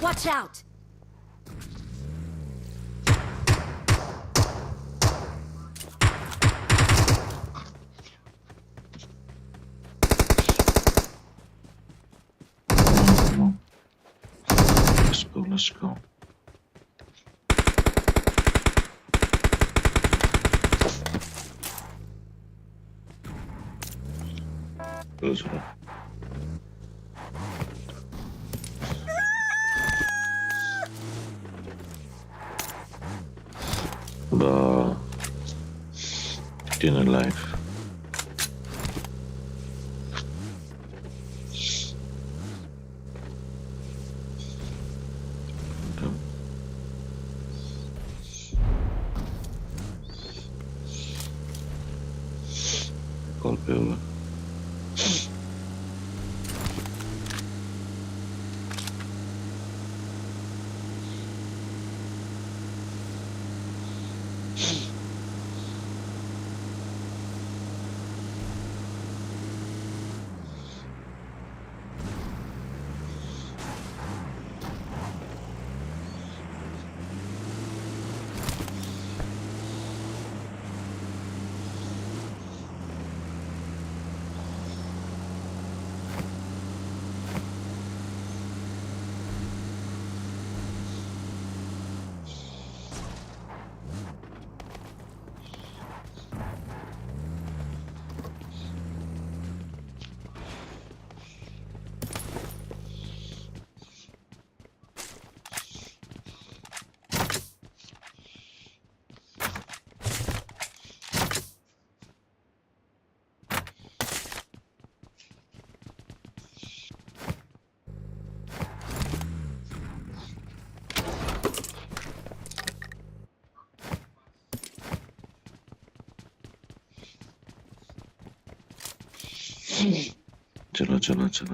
Watch out! Let's go. Close one. Still alive. Call पे होगा.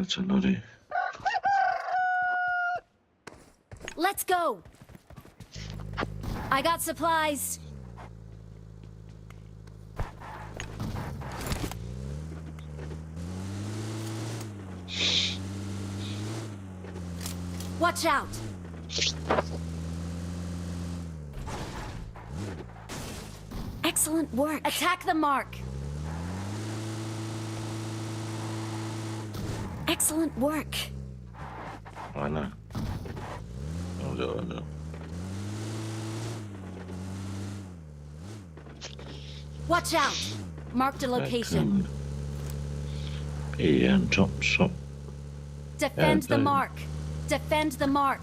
चलो रे. Let's go. I got supplies. Watch out. Excellent work. Attack the mark. Excellent work. Mana? Ada. Watch out. Marked a location. Top shop. Defend the mark. Defend the mark.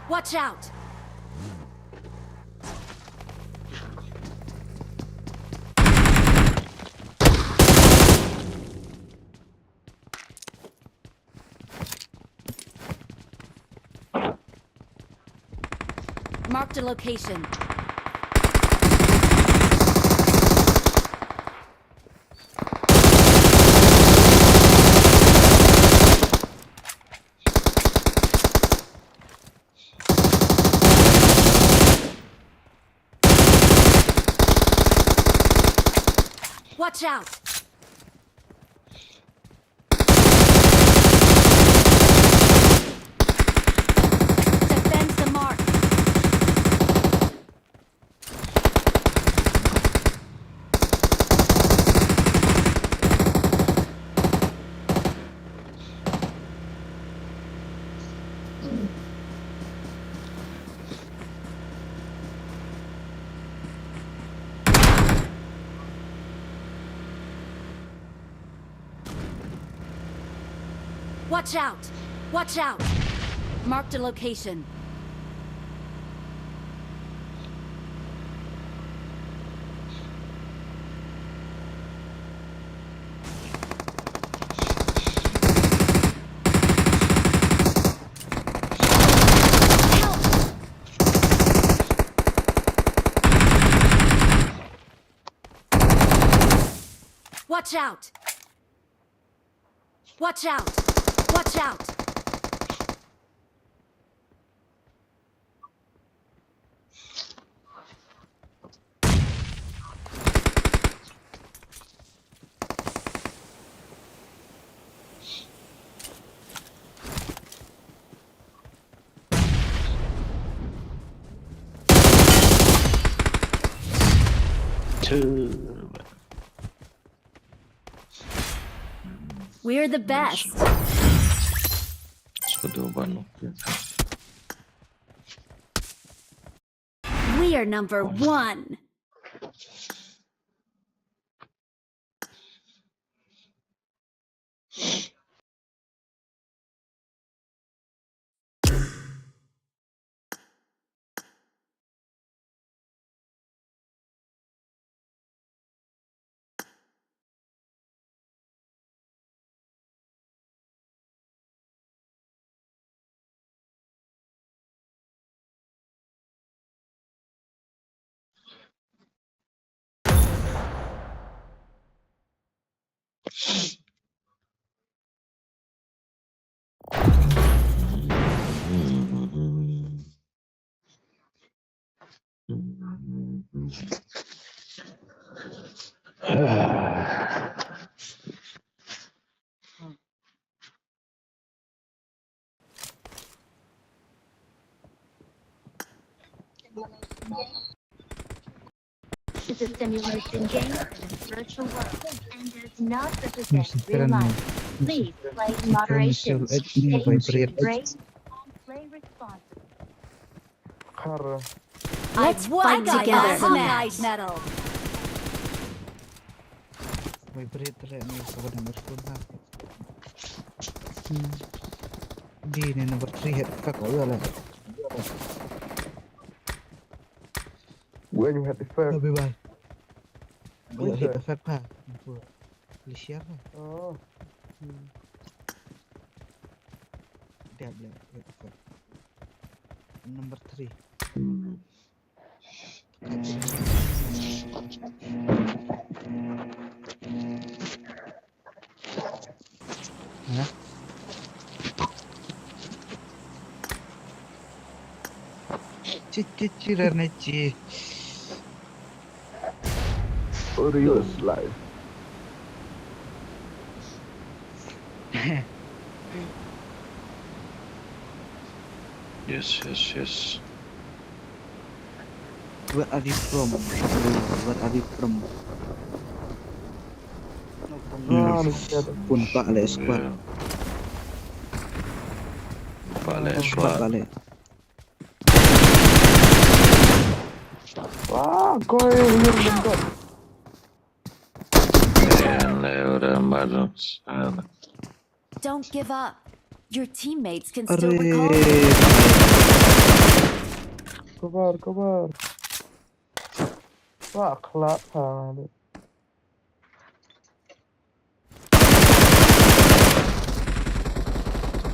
Watch out. Marked a location. Watch out. Defend the mark. Watch out! Watch out! Marked a location. Help! Watch out! Watch out! Watch out! We're the best. We are number one. It's a simulation game in a virtual world and does not represent real life. Please play in moderation. Take breaks and play responsibly. Let's fight together. Smash metal. Đi này number 3 hết các cậu rồi này. When you had the first. Bye bye. Boleh hit effect pa. Lisiar lah. Oh. Dia hit effect. Number 3. Hả? Chichi. OreoisLive. Yes. Where are you from? Where are you from? Pun Pak Le Squad. Pak Le Pak Squad. Le. Wah, kau yang bentuk. Don't give up. Your teammates can Are. still recall you. Kabar. Wah, kelak banget.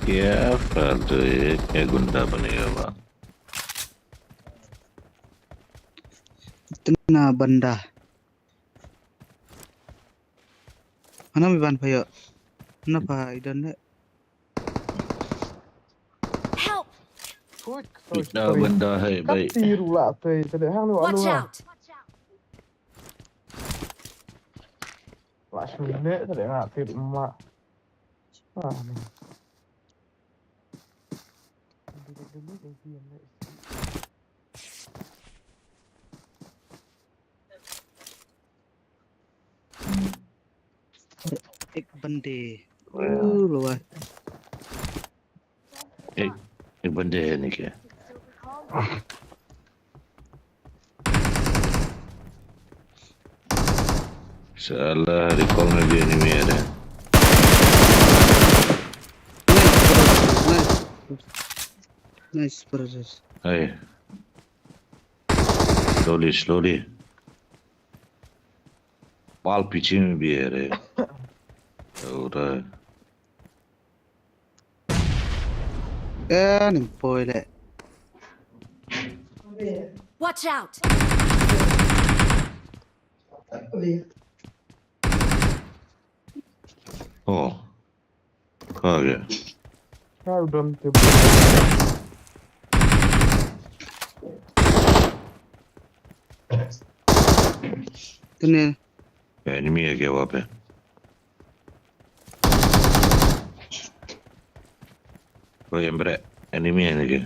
क्या फालतू है क्या गुंडा बनेगा वहाँ Iतना banda. Mana Miban Payo? Kenapa idan Help! कितना बंदा है भाई Tiru lah, tuh. Tadi hang lu Watch alu. out! Lah, sulit tadi nggak tiru emak. Ah, nih. ek bande. Luar. एक बंदे है नहीं क्या साला रिकॉल में भी एनिमी आ रहा है Nice brothers. Hey, slowly. बाल पीछे में भी है रे और Nimpoi le. Watch out! ओ कहाँ गया Kau belum tiru. Tunnel. Enemy है क्या वहाँ पे कोई एम्ब्रे एनिमी है नहीं क्या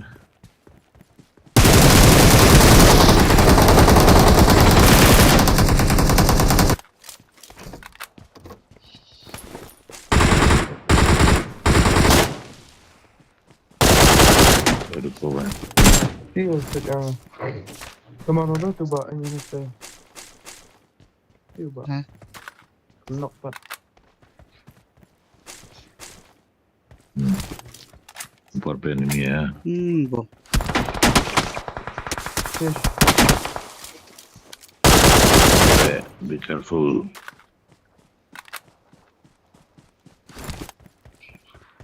रुको भाई Tiru sedang. Kemana tu bak ini tu? Tiru bak. Hah? Knock bak. ऊपर पे एनिमी है Bo. Yes. be careful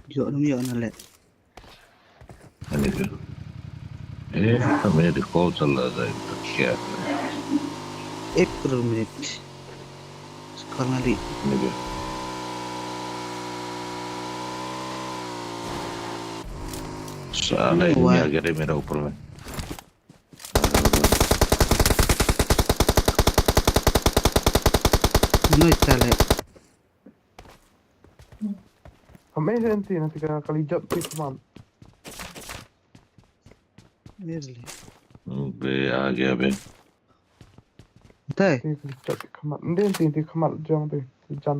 Yo na le. हमें रिकॉल चल रहा था क्या 1 per minute. Sekali. साला एनिमी आ गया रे मेरा ऊपर में Ano itale? Kami nanti kali jump ke teman. Nearly. बे आ गया बे Tay. Kali jump ke kamar. Nanti kamar jump tu. Jam.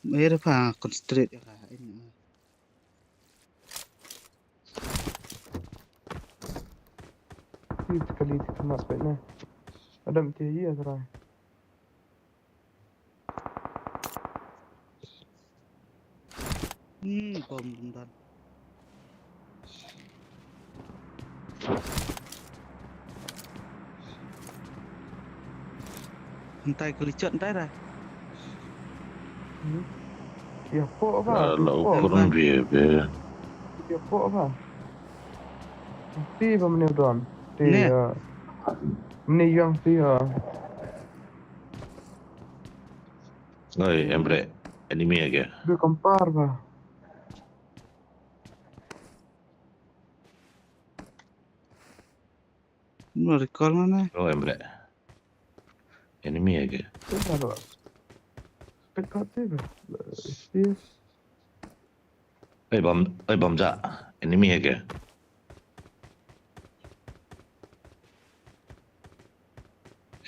Mere pa concentrate ya ini. Kali kamar sebenarnya. Ada mesti ya serai. Bom bentar. Entai kelicot entai dah. Ya, pok apa? साला ऊपर में भी है बे Ya, pok apa? Mesti pemenang tuan. Di Ni yang dia. Oi, Emre, enemy है क्या? Dia compar ba. No recall mana? Bro, Emre, enemy है क्या? Benar. Spectative. This. Oi Bamja, enemy है क्या?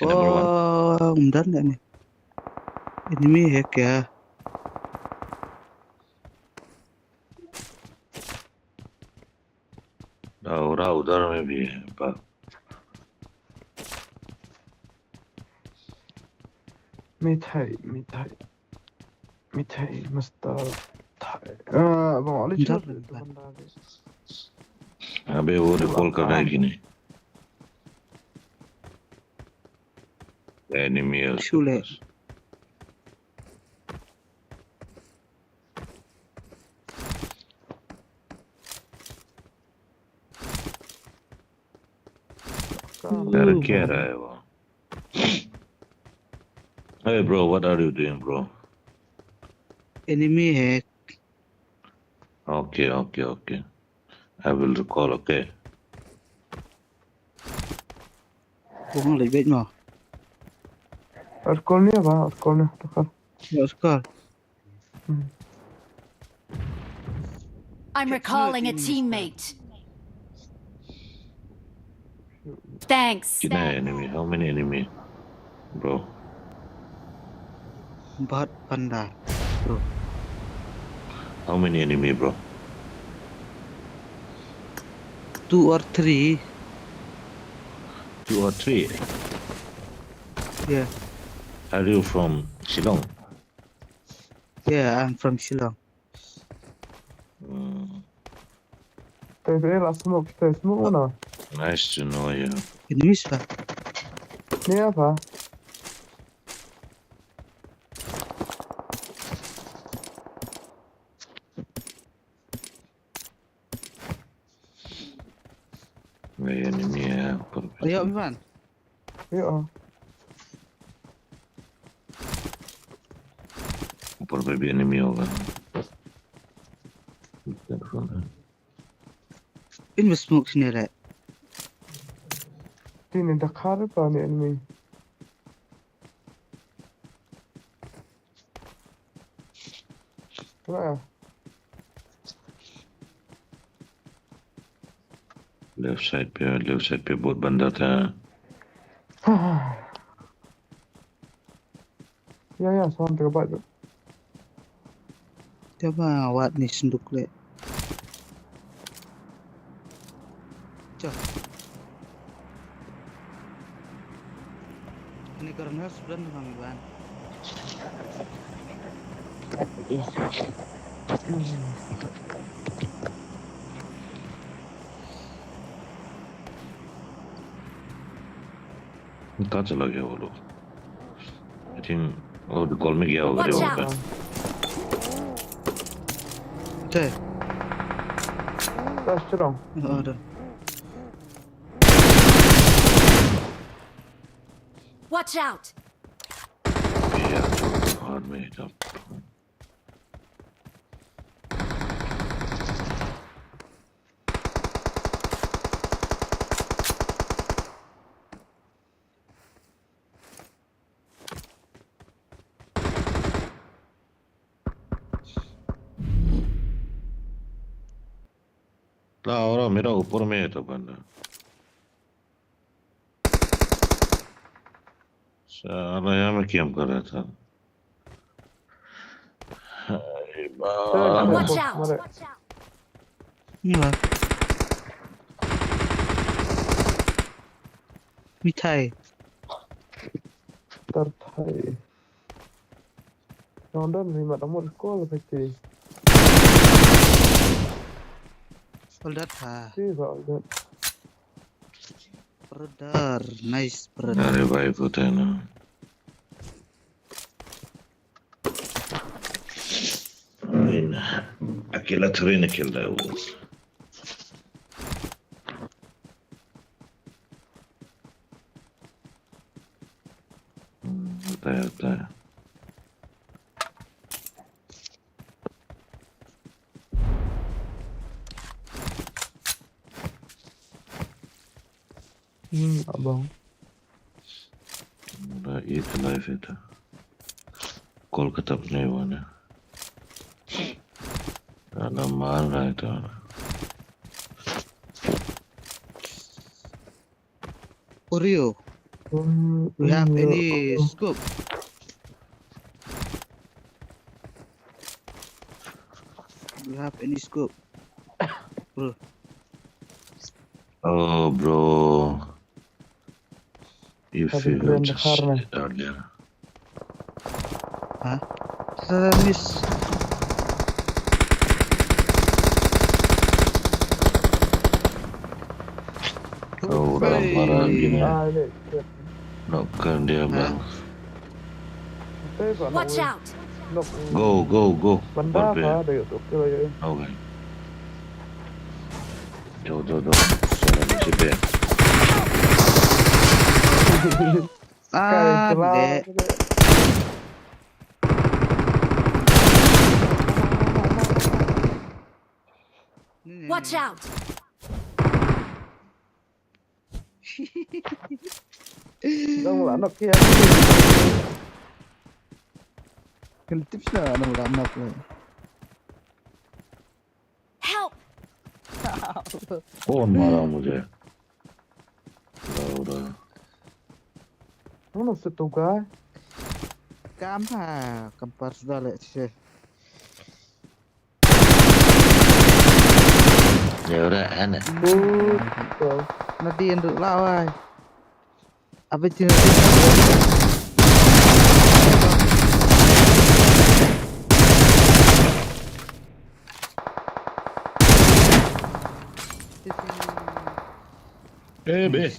Number one. Oh, umdan nggak nih? Enemy hack ya. और उधर में भी है पर मिठाई मस्त बंगाली चल बंदा अबे वो रिकॉल कर रहा है कि नहीं? Enemy है उसके Shule. पास। यार क्या रहा है वो? Hey bro, what are you doing, bro? Enemy hack. Okay. I will recall, okay? Bukan lebih baik mah. Arkolnya apa? Arkolnya tekan. Ya sekal. I'm recalling a teammate. Thanks. कितना enemy? How many enemy, bro? Empat panda. Bro. How many enemy, bro? 2 or 3. 2 or 3? Yeah. Are you from Shillong? Yeah, I'm from Shillong. Stay smoke mana? Nice to know you. Enemy sah. Ni apa? मेरे enemy है ऊपर पे। Ayo Ivan. Ya. ऊपर पे भी enemy होगा। Ini smoke sini right. Sini dekat apa ni enemy? Mana? Left side पे बहुत बंदा था। Ya, soal terbaik tu. Coba awak ni senduk le. Cok. Ini karena sebelah Bang Ivan. कहाँ चला गया वो लोग? I think वो कॉल में गया होगा Watch वहाँ पे। out. Cek. Dah cerong. Oh, ada. Watch out. Yeah, hard made up. और मेरा ऊपर में है तो बंदा साला यहाँ में क्या कर रहा था? Watch out. Iya. Mitai. Tertai. Nonton lima nomor sekolah pasti. Soldat ha. Si soldat. Brother, nice brother. अरे भाई होता है ना। अकेला थोड़ी ना खेल रहा है वो। Abang. OreoisLive itu. Kolkata punya mana? Ada marah itu. Oreo. We have any scope? We have any scope? Bro. Oh, bro. If you just sit out there. Huh? Miss. Oh, udah marah gini. Nokan dia bang. Watch out! Go. Prepare. Okay. Jauh. Salah masih be. Dek. Watch out! Dong lah anak ya. Tips na ano lah anak lah. Help! कौन मारा मुझे? उड़ा Ano sa tuga? Kama, kampar sudah lek sih. ya udah enak. Nanti untuk lawan. Apa itu?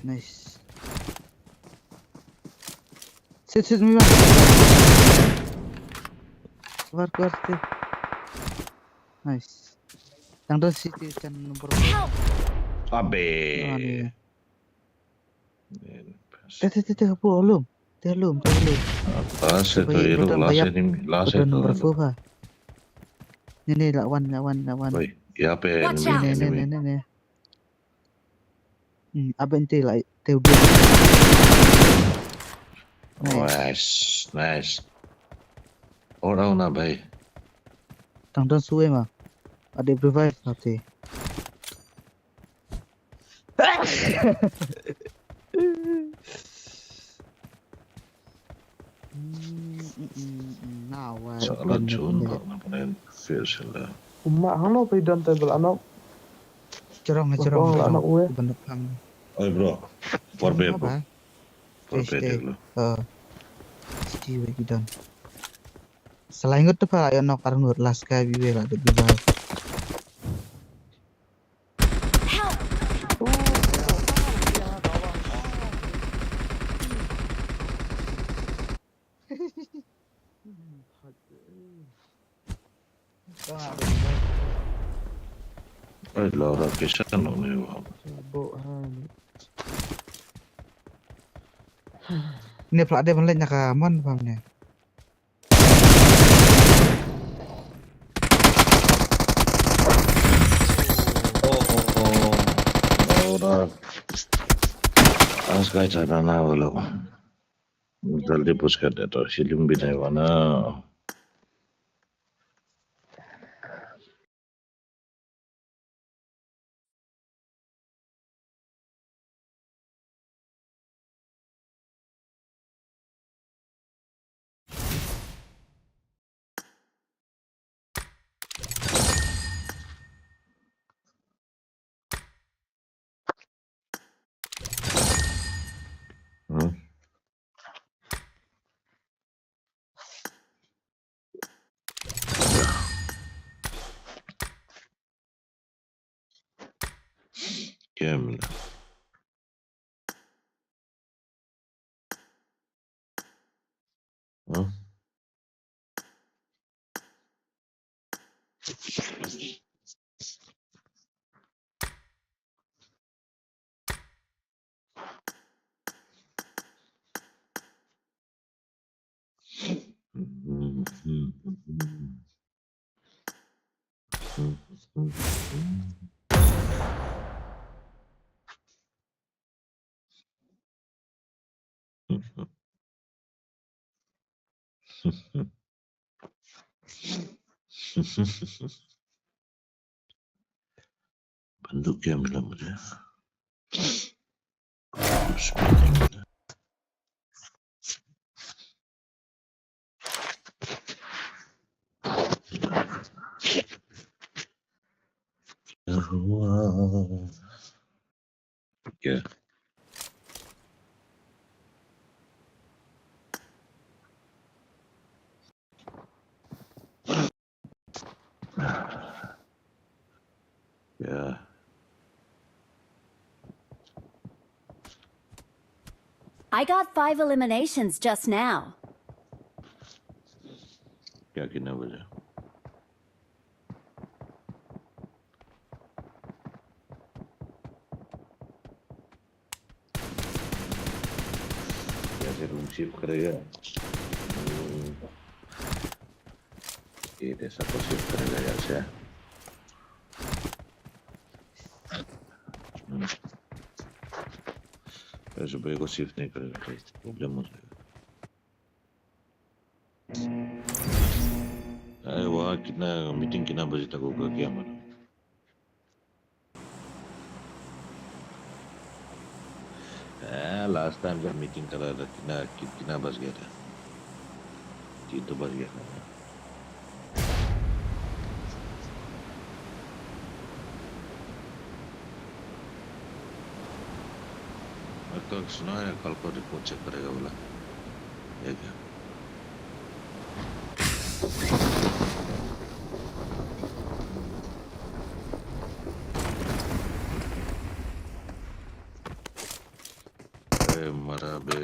Nice. Sit me bang. Keluar sit. Nice. Yang dari situ kan nomor. Abe. Belum. Last itu nomor berapa? Ini lawan. Woi, ya apa ini? Apa ente lah? Nice. Orang na bhai. Tangdan suwe mah. Ada revive nanti. Salah junta nampain fierce lah. Umma hano pe dan table anak. Cerong. Anak gue. Bener pang. Oi bro, warbe bro. Warbe dulu. Steve gidan. Selain itu pak ayo nok karena last kali biwe lah revive. Laura kisah nih wah. Ini plat dia melek nyakaman pahamnya. Laura. As guys ada na wala. जल्दी push कर देता हूँ ceiling भी नहीं हुआ ना क्या मिला बंदूक क्या मिला मुझे? कुछ भी नहीं मिला। क्या हुआ? क्या? क्या? I got 5 eliminations just now. क्या कितना बजा? कैसे रूम शिफ्ट करेगा? ये ऐसा तो शिफ्ट करेगा जैसे ऐसे भाई को शिफ्ट नहीं करेगा तो प्रॉब्लम हो जाएगा। अरे वहाँ कितना मीटिंग कितना बजे तक होगा क्या मालूम? लास्ट टाइम जब मीटिंग कर रहा था कितना बज गया था? 3 तो बज गया था। कल सुना है कल को रिपोर्ट चेक करेगा बोला ये क्या? मरा बे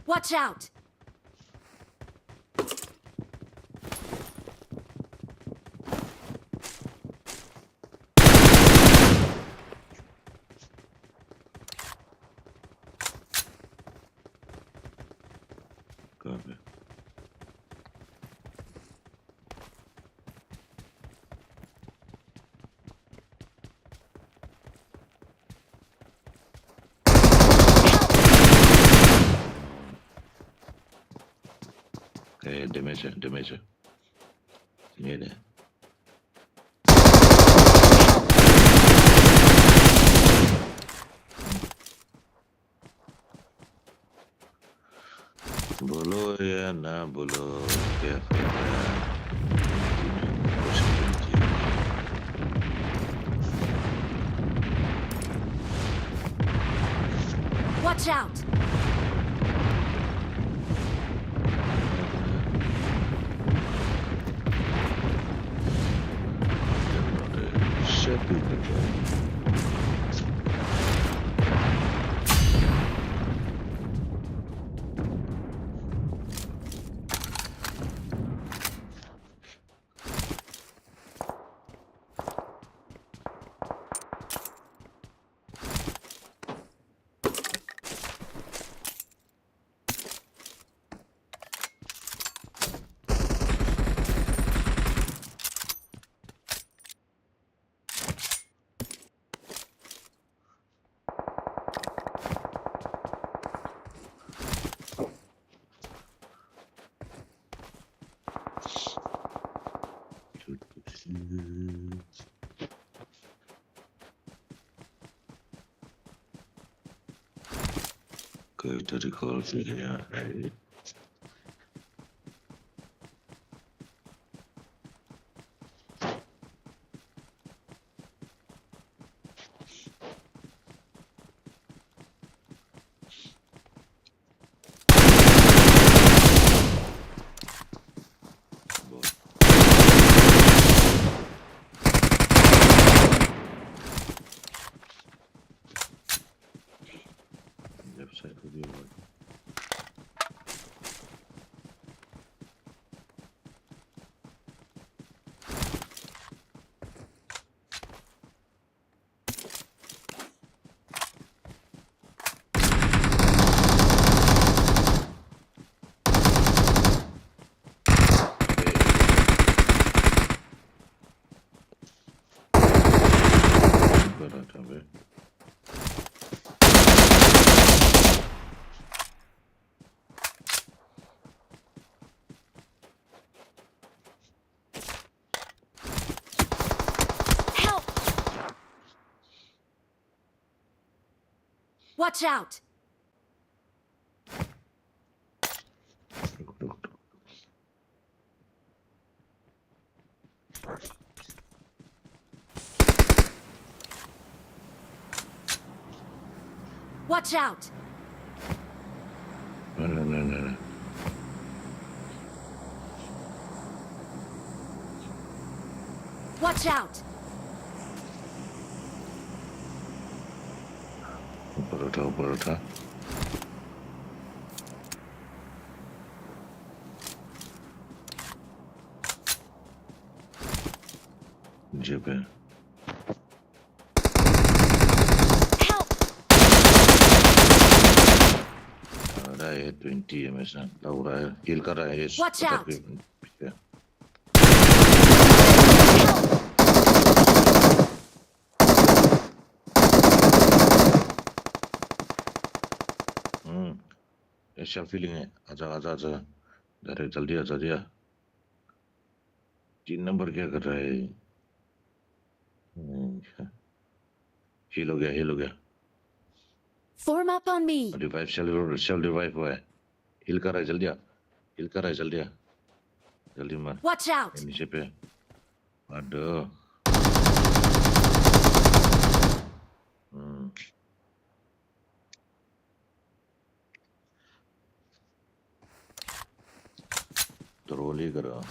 Watch out! damage ini deh. बोलो या ना बोलो क्या फायदा? Watch out! Good to recall video. Left side will be working. था बे Watch out! Watch out! No. Watch out! ऊपर उठा जी पे रहा है 20 हमेशा दौड़ रहा है किल कर रहा है इस Watch out! ऐसा फीलिंग है आजा डायरेक्ट जल्दी आजा दिया 3 नंबर क्या कर रहा है हील हो गया Form up on me! Revive cell revive हुआ है हील कर रहा है जल्दी मार Watch out! नीचे पे अड्डो ट्रोली करो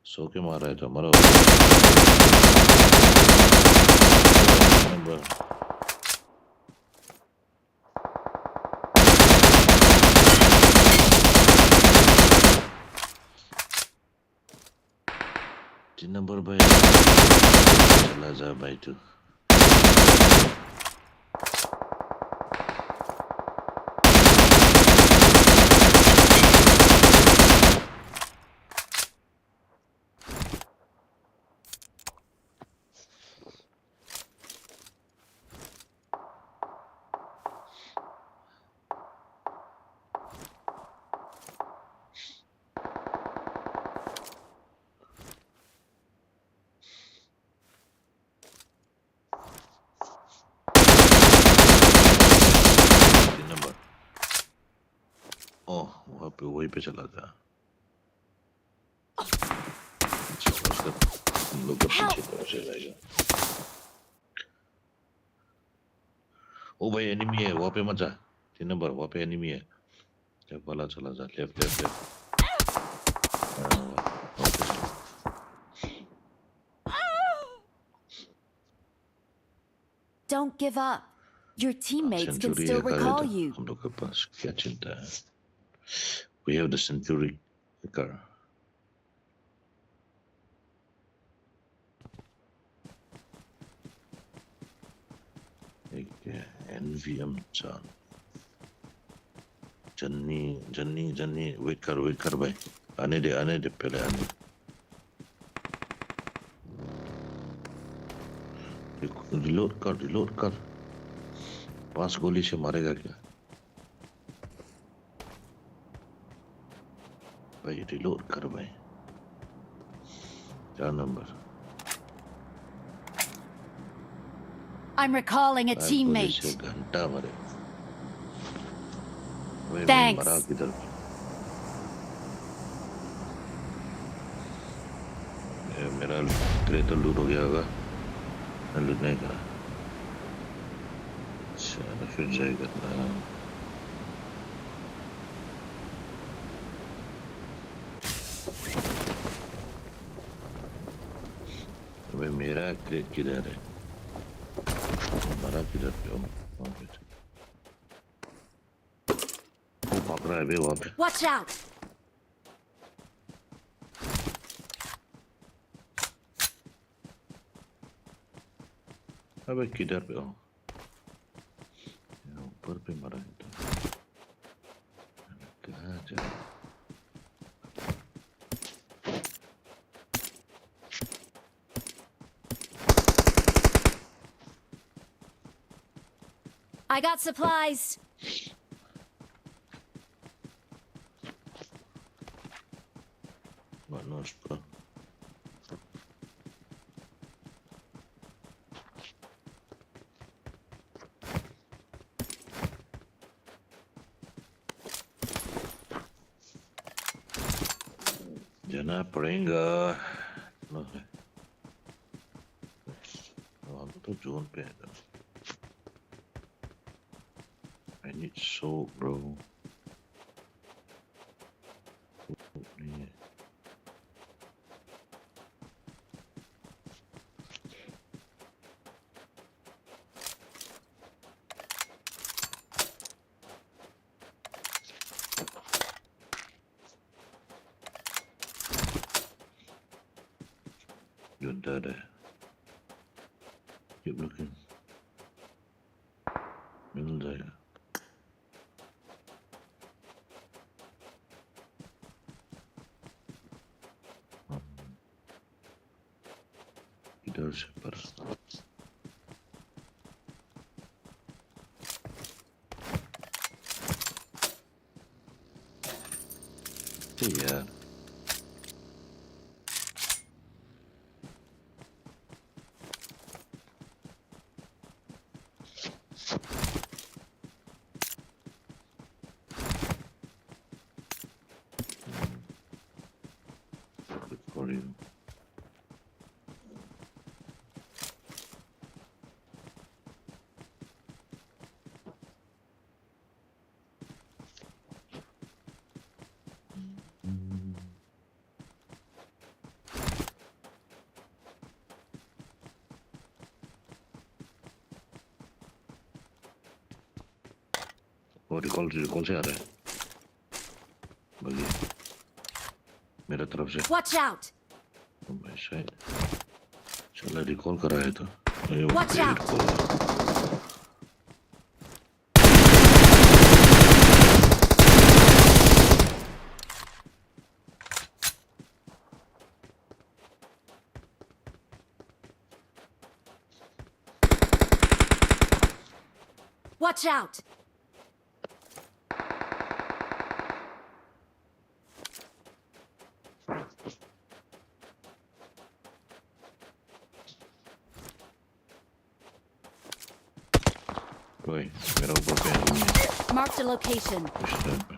सो के मार रहा है तो मरो नंबर तीन नंबर भाई चला जा भाई तू वहीं पे चला था हम लोग का पीछे पहुंचे जाएगा ओ भाई एनिमी है वहाँ पे मत जा 3 नंबर वहाँ पे एनिमी है जब वाला चला जा left Don't give up. Your teammates can still recall you. हम लोग के पास क्या चिंता है We have the century car. एक NVM चाल जन्नी वेट कर भाई आने दे पहले आने रिलोड कर 5 गोली से मारेगा क्या भाई रिलोड कर भाई 4 number I'm recalling a teammate. घंटा मरे Thanks. मरा किधर मेरा क्रेटर लूट हो गया होगा लूट नहीं करा चलो फिर जाएगा भाई मेरा क्रेट किधर है हमारा किधर पे हो वो भाग रहा है बे वहाँ पे Watch out! अबे किधर पे हो? ऊपर पे मरा है तो कहाँ जा? I got supplies. Manos bro. जाना पड़ेगा ना है हम तो जोन पे है ना I need soap bro नहीं है You're dead. Keep looking. Middle there. इधर से पर यार Oreo. और रिकॉल से आ रहा है बलिए मेरे तरफ से Watch out. वैसे चला रिकॉल करा है तो Watch out. Watch out. कोई मेरा ऊपर पे आदमी है Marked a location. इस टाइम पे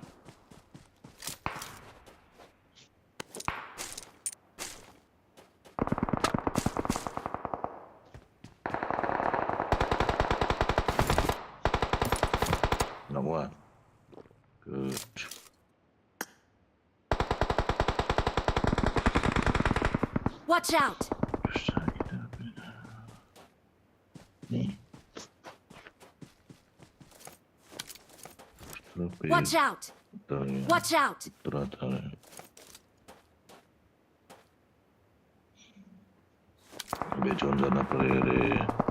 Now what? Good. Watch out. Watch out. Watch out. अबे जोन जाना पड़ेगा रे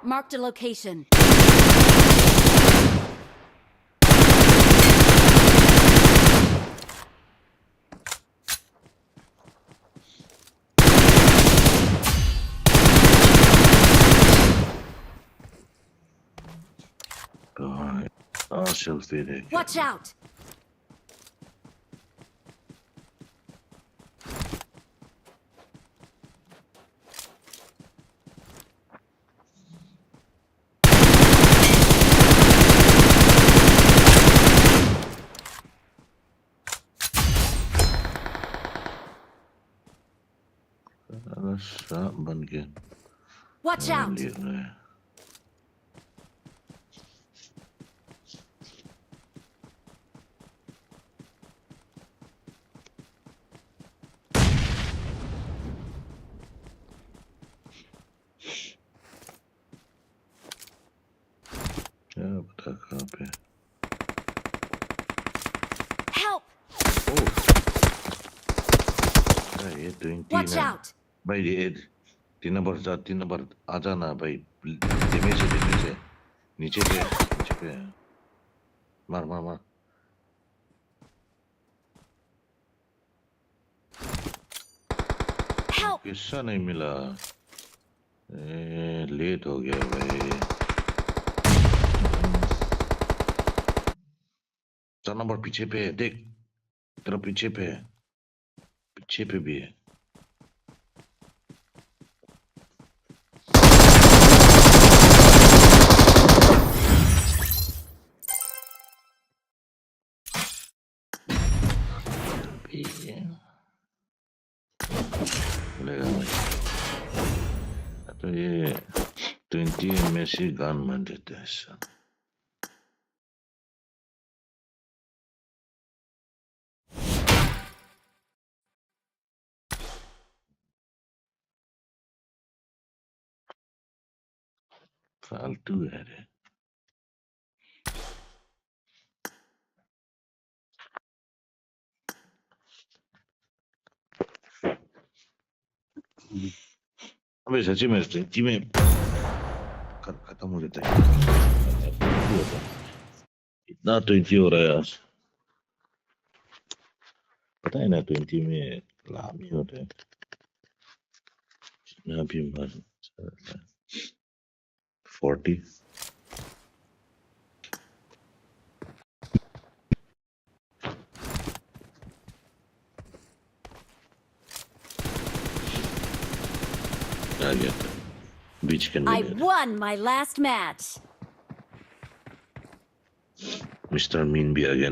Marked a location. Watch out. बन गया Watch out. क्या पता कहाँ पे ये 20 Watch ना out! भाई ये 3 नंबर आ जाना भाई धीमे से नीचे पे मार मार मार Help! किस्सा नहीं मिला लेट हो गया भाई 4 नंबर पीछे पे है देख तेरा पीछे पे भी है बोलेगा भाई तो ये 20 में से गन मान देते हैं सर फालतू है रे अबे सच्ची में 20 में खत्म हो जाता है इतना 20 हो रहा है यार पता है ना 20 में लाभ ही होता है जितना भी मर 40 आ गया बीच के I won my last match. Mister mean भी आ गया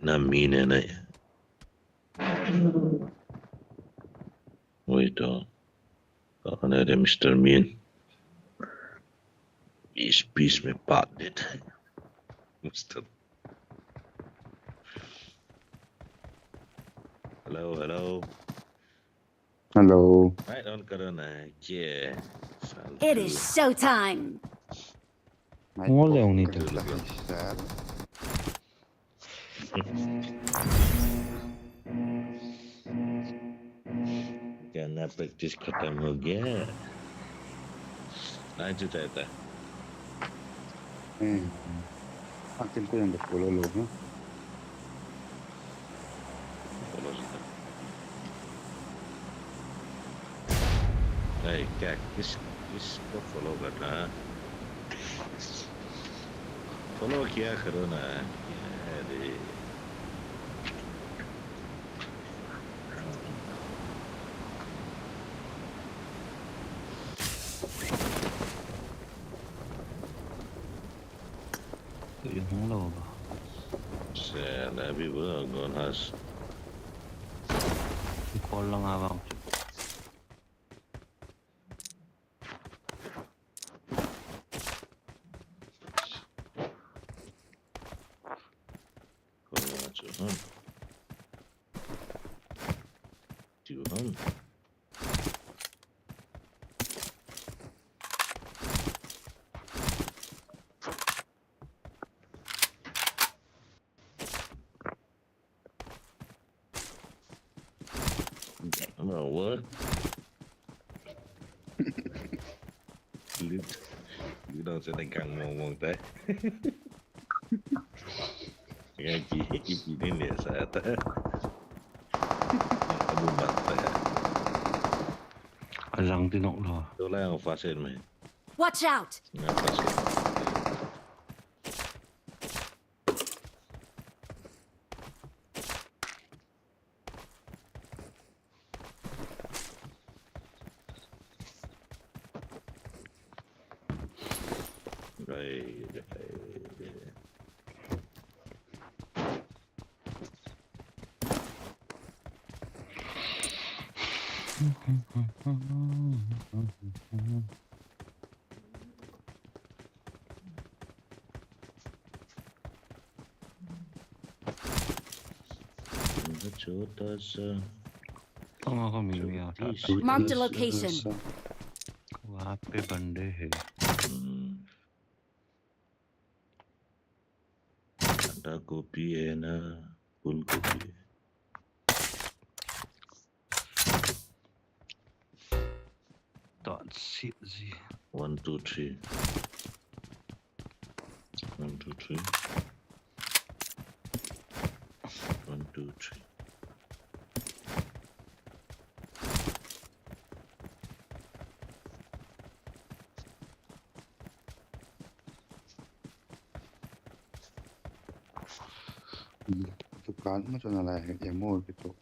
ना मीन है ना वही तो कौन है रे मिस्टर मीन 20 में पाट देता है मिस्टर हेलो राइट ऑन करो ना It is showtime. Olha unito. करना प्रैक्टिस खत्म हो गया ना जुटा था आखिर को यहाँ फॉलो लोग हैं क्या किसको फॉलो करना फॉलो किया करो ना अरे Yung loob. Sabi ba gonhas Call lang hawak. Tuhan what? You don't say they can't won't they? Cái chị đến để sợ ta. Buồn bã ta. Răng tin nọng rồi. Tôi lại không phát hiện mày. Watch out! Nggak phát hiện. छोटा सा को मिल गया Marked a location. वहाँ पे बंदे हैं ठंडा copy है ना Full cookie. .cz 1 2 3 1 2 3 1 2 3 ทุกครั้งมาจนอะไรอย่าโม่ไปตก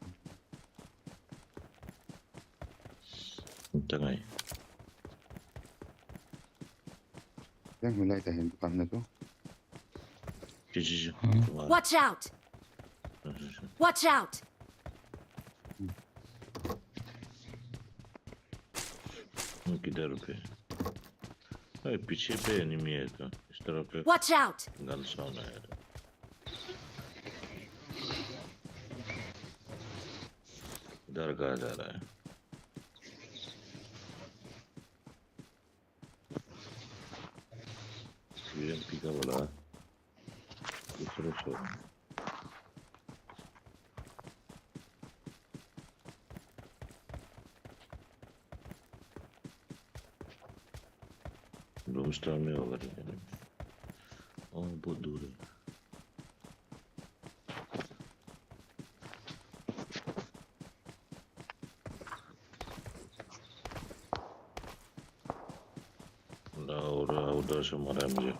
จังไง เรื่องอะไรแต่เห็นกันนะทุก จี Watch out! Watch out! किधर पे अरे पीछे पे एनिमी है तो इस तरह पे Watch out! गन साउंड आया था इधर कहा जा रहा है यूएमपी का बोला दूसरे शो रूम स्टार में होगा बहुत दूर है उधर से मारा है मुझे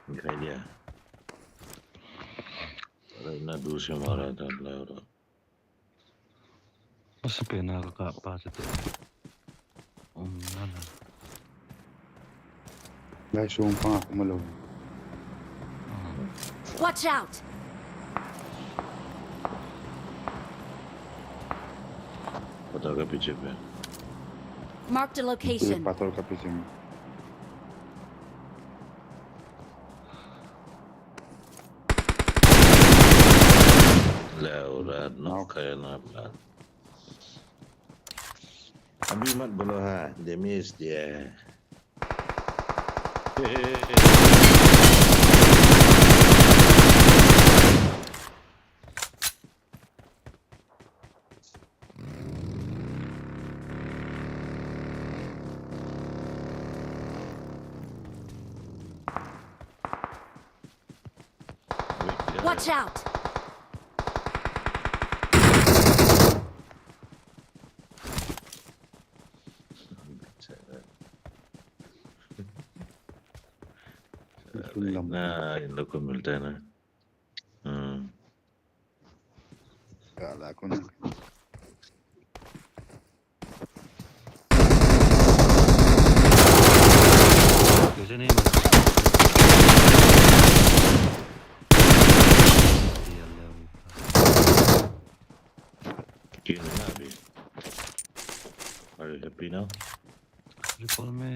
दिखाई दिया अरे इतना दूर से मारा था और Mas pena kakak pas itu. Nana. ได้ช่วงป้ามาลง Watch out! पता का पीछे पे Marked a คือ location. ปาโตกับพี่จิม ले और नॉक है ना अपना अभी मत बोलो हाँ डेमेज दिया है Watch out! ना इन लोग को मिलता है ना Gala ko na. Kasi na yung क्यों ना अभी Are you happy now? Recall me.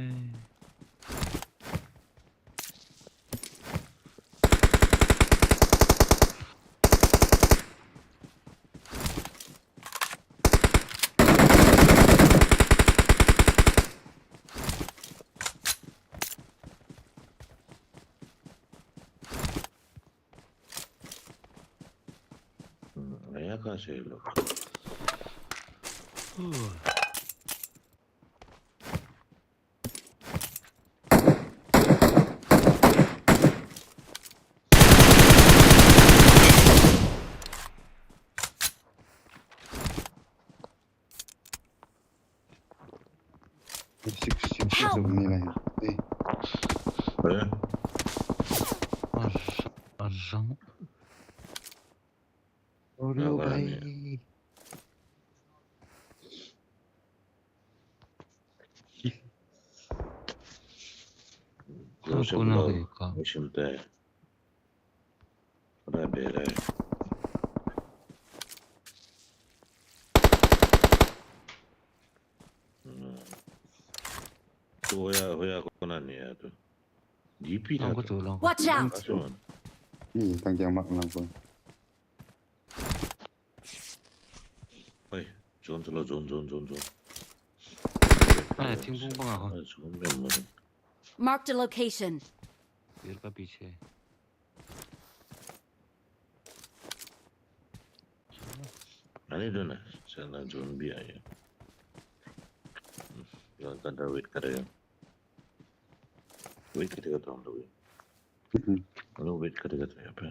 नया कहाँ से ये लोग Help! Arjang. Oreo bhai. Ako na kayo ka. मिलता है बड़ा बेर है तो होया कोना नहीं है तो डीपी था Ako tulong. Watch out! Asuman. Tangyang mak lang po. Zone चलो zone zone zone zone team बुंग बंगा हो जोन में मरे Marked a location. पेड़ का पीछे अरे दो ना चला जोन भी आया यार कंधा वेट करेगा तो हम लोग वेट करेगा तो यहाँ पे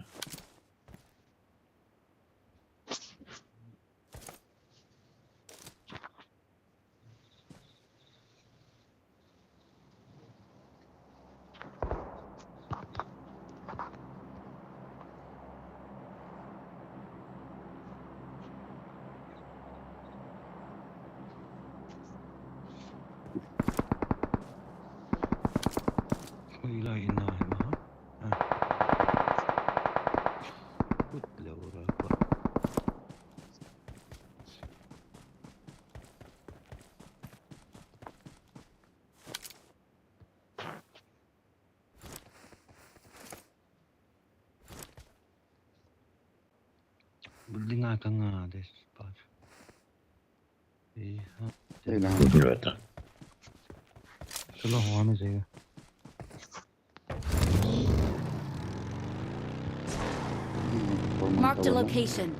इला इना है ना कुछ ले हो रहा है बिल्डिंग आ कहाँ आ दे पास ये हाँ चलो हवा में जाएगा Marked a location.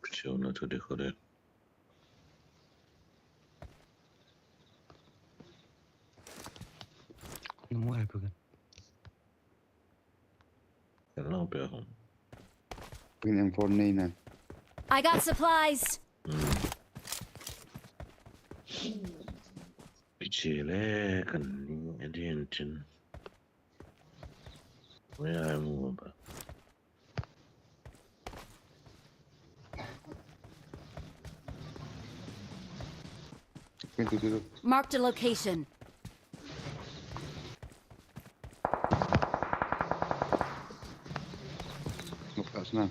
पीछे होना तो देखो रे नमो है बगन चलना पे हम Pin M4 नहीं ना I got supplies. पीछे ले कन्नी एडिएंटन where I move about Marked a location. Lepas nah.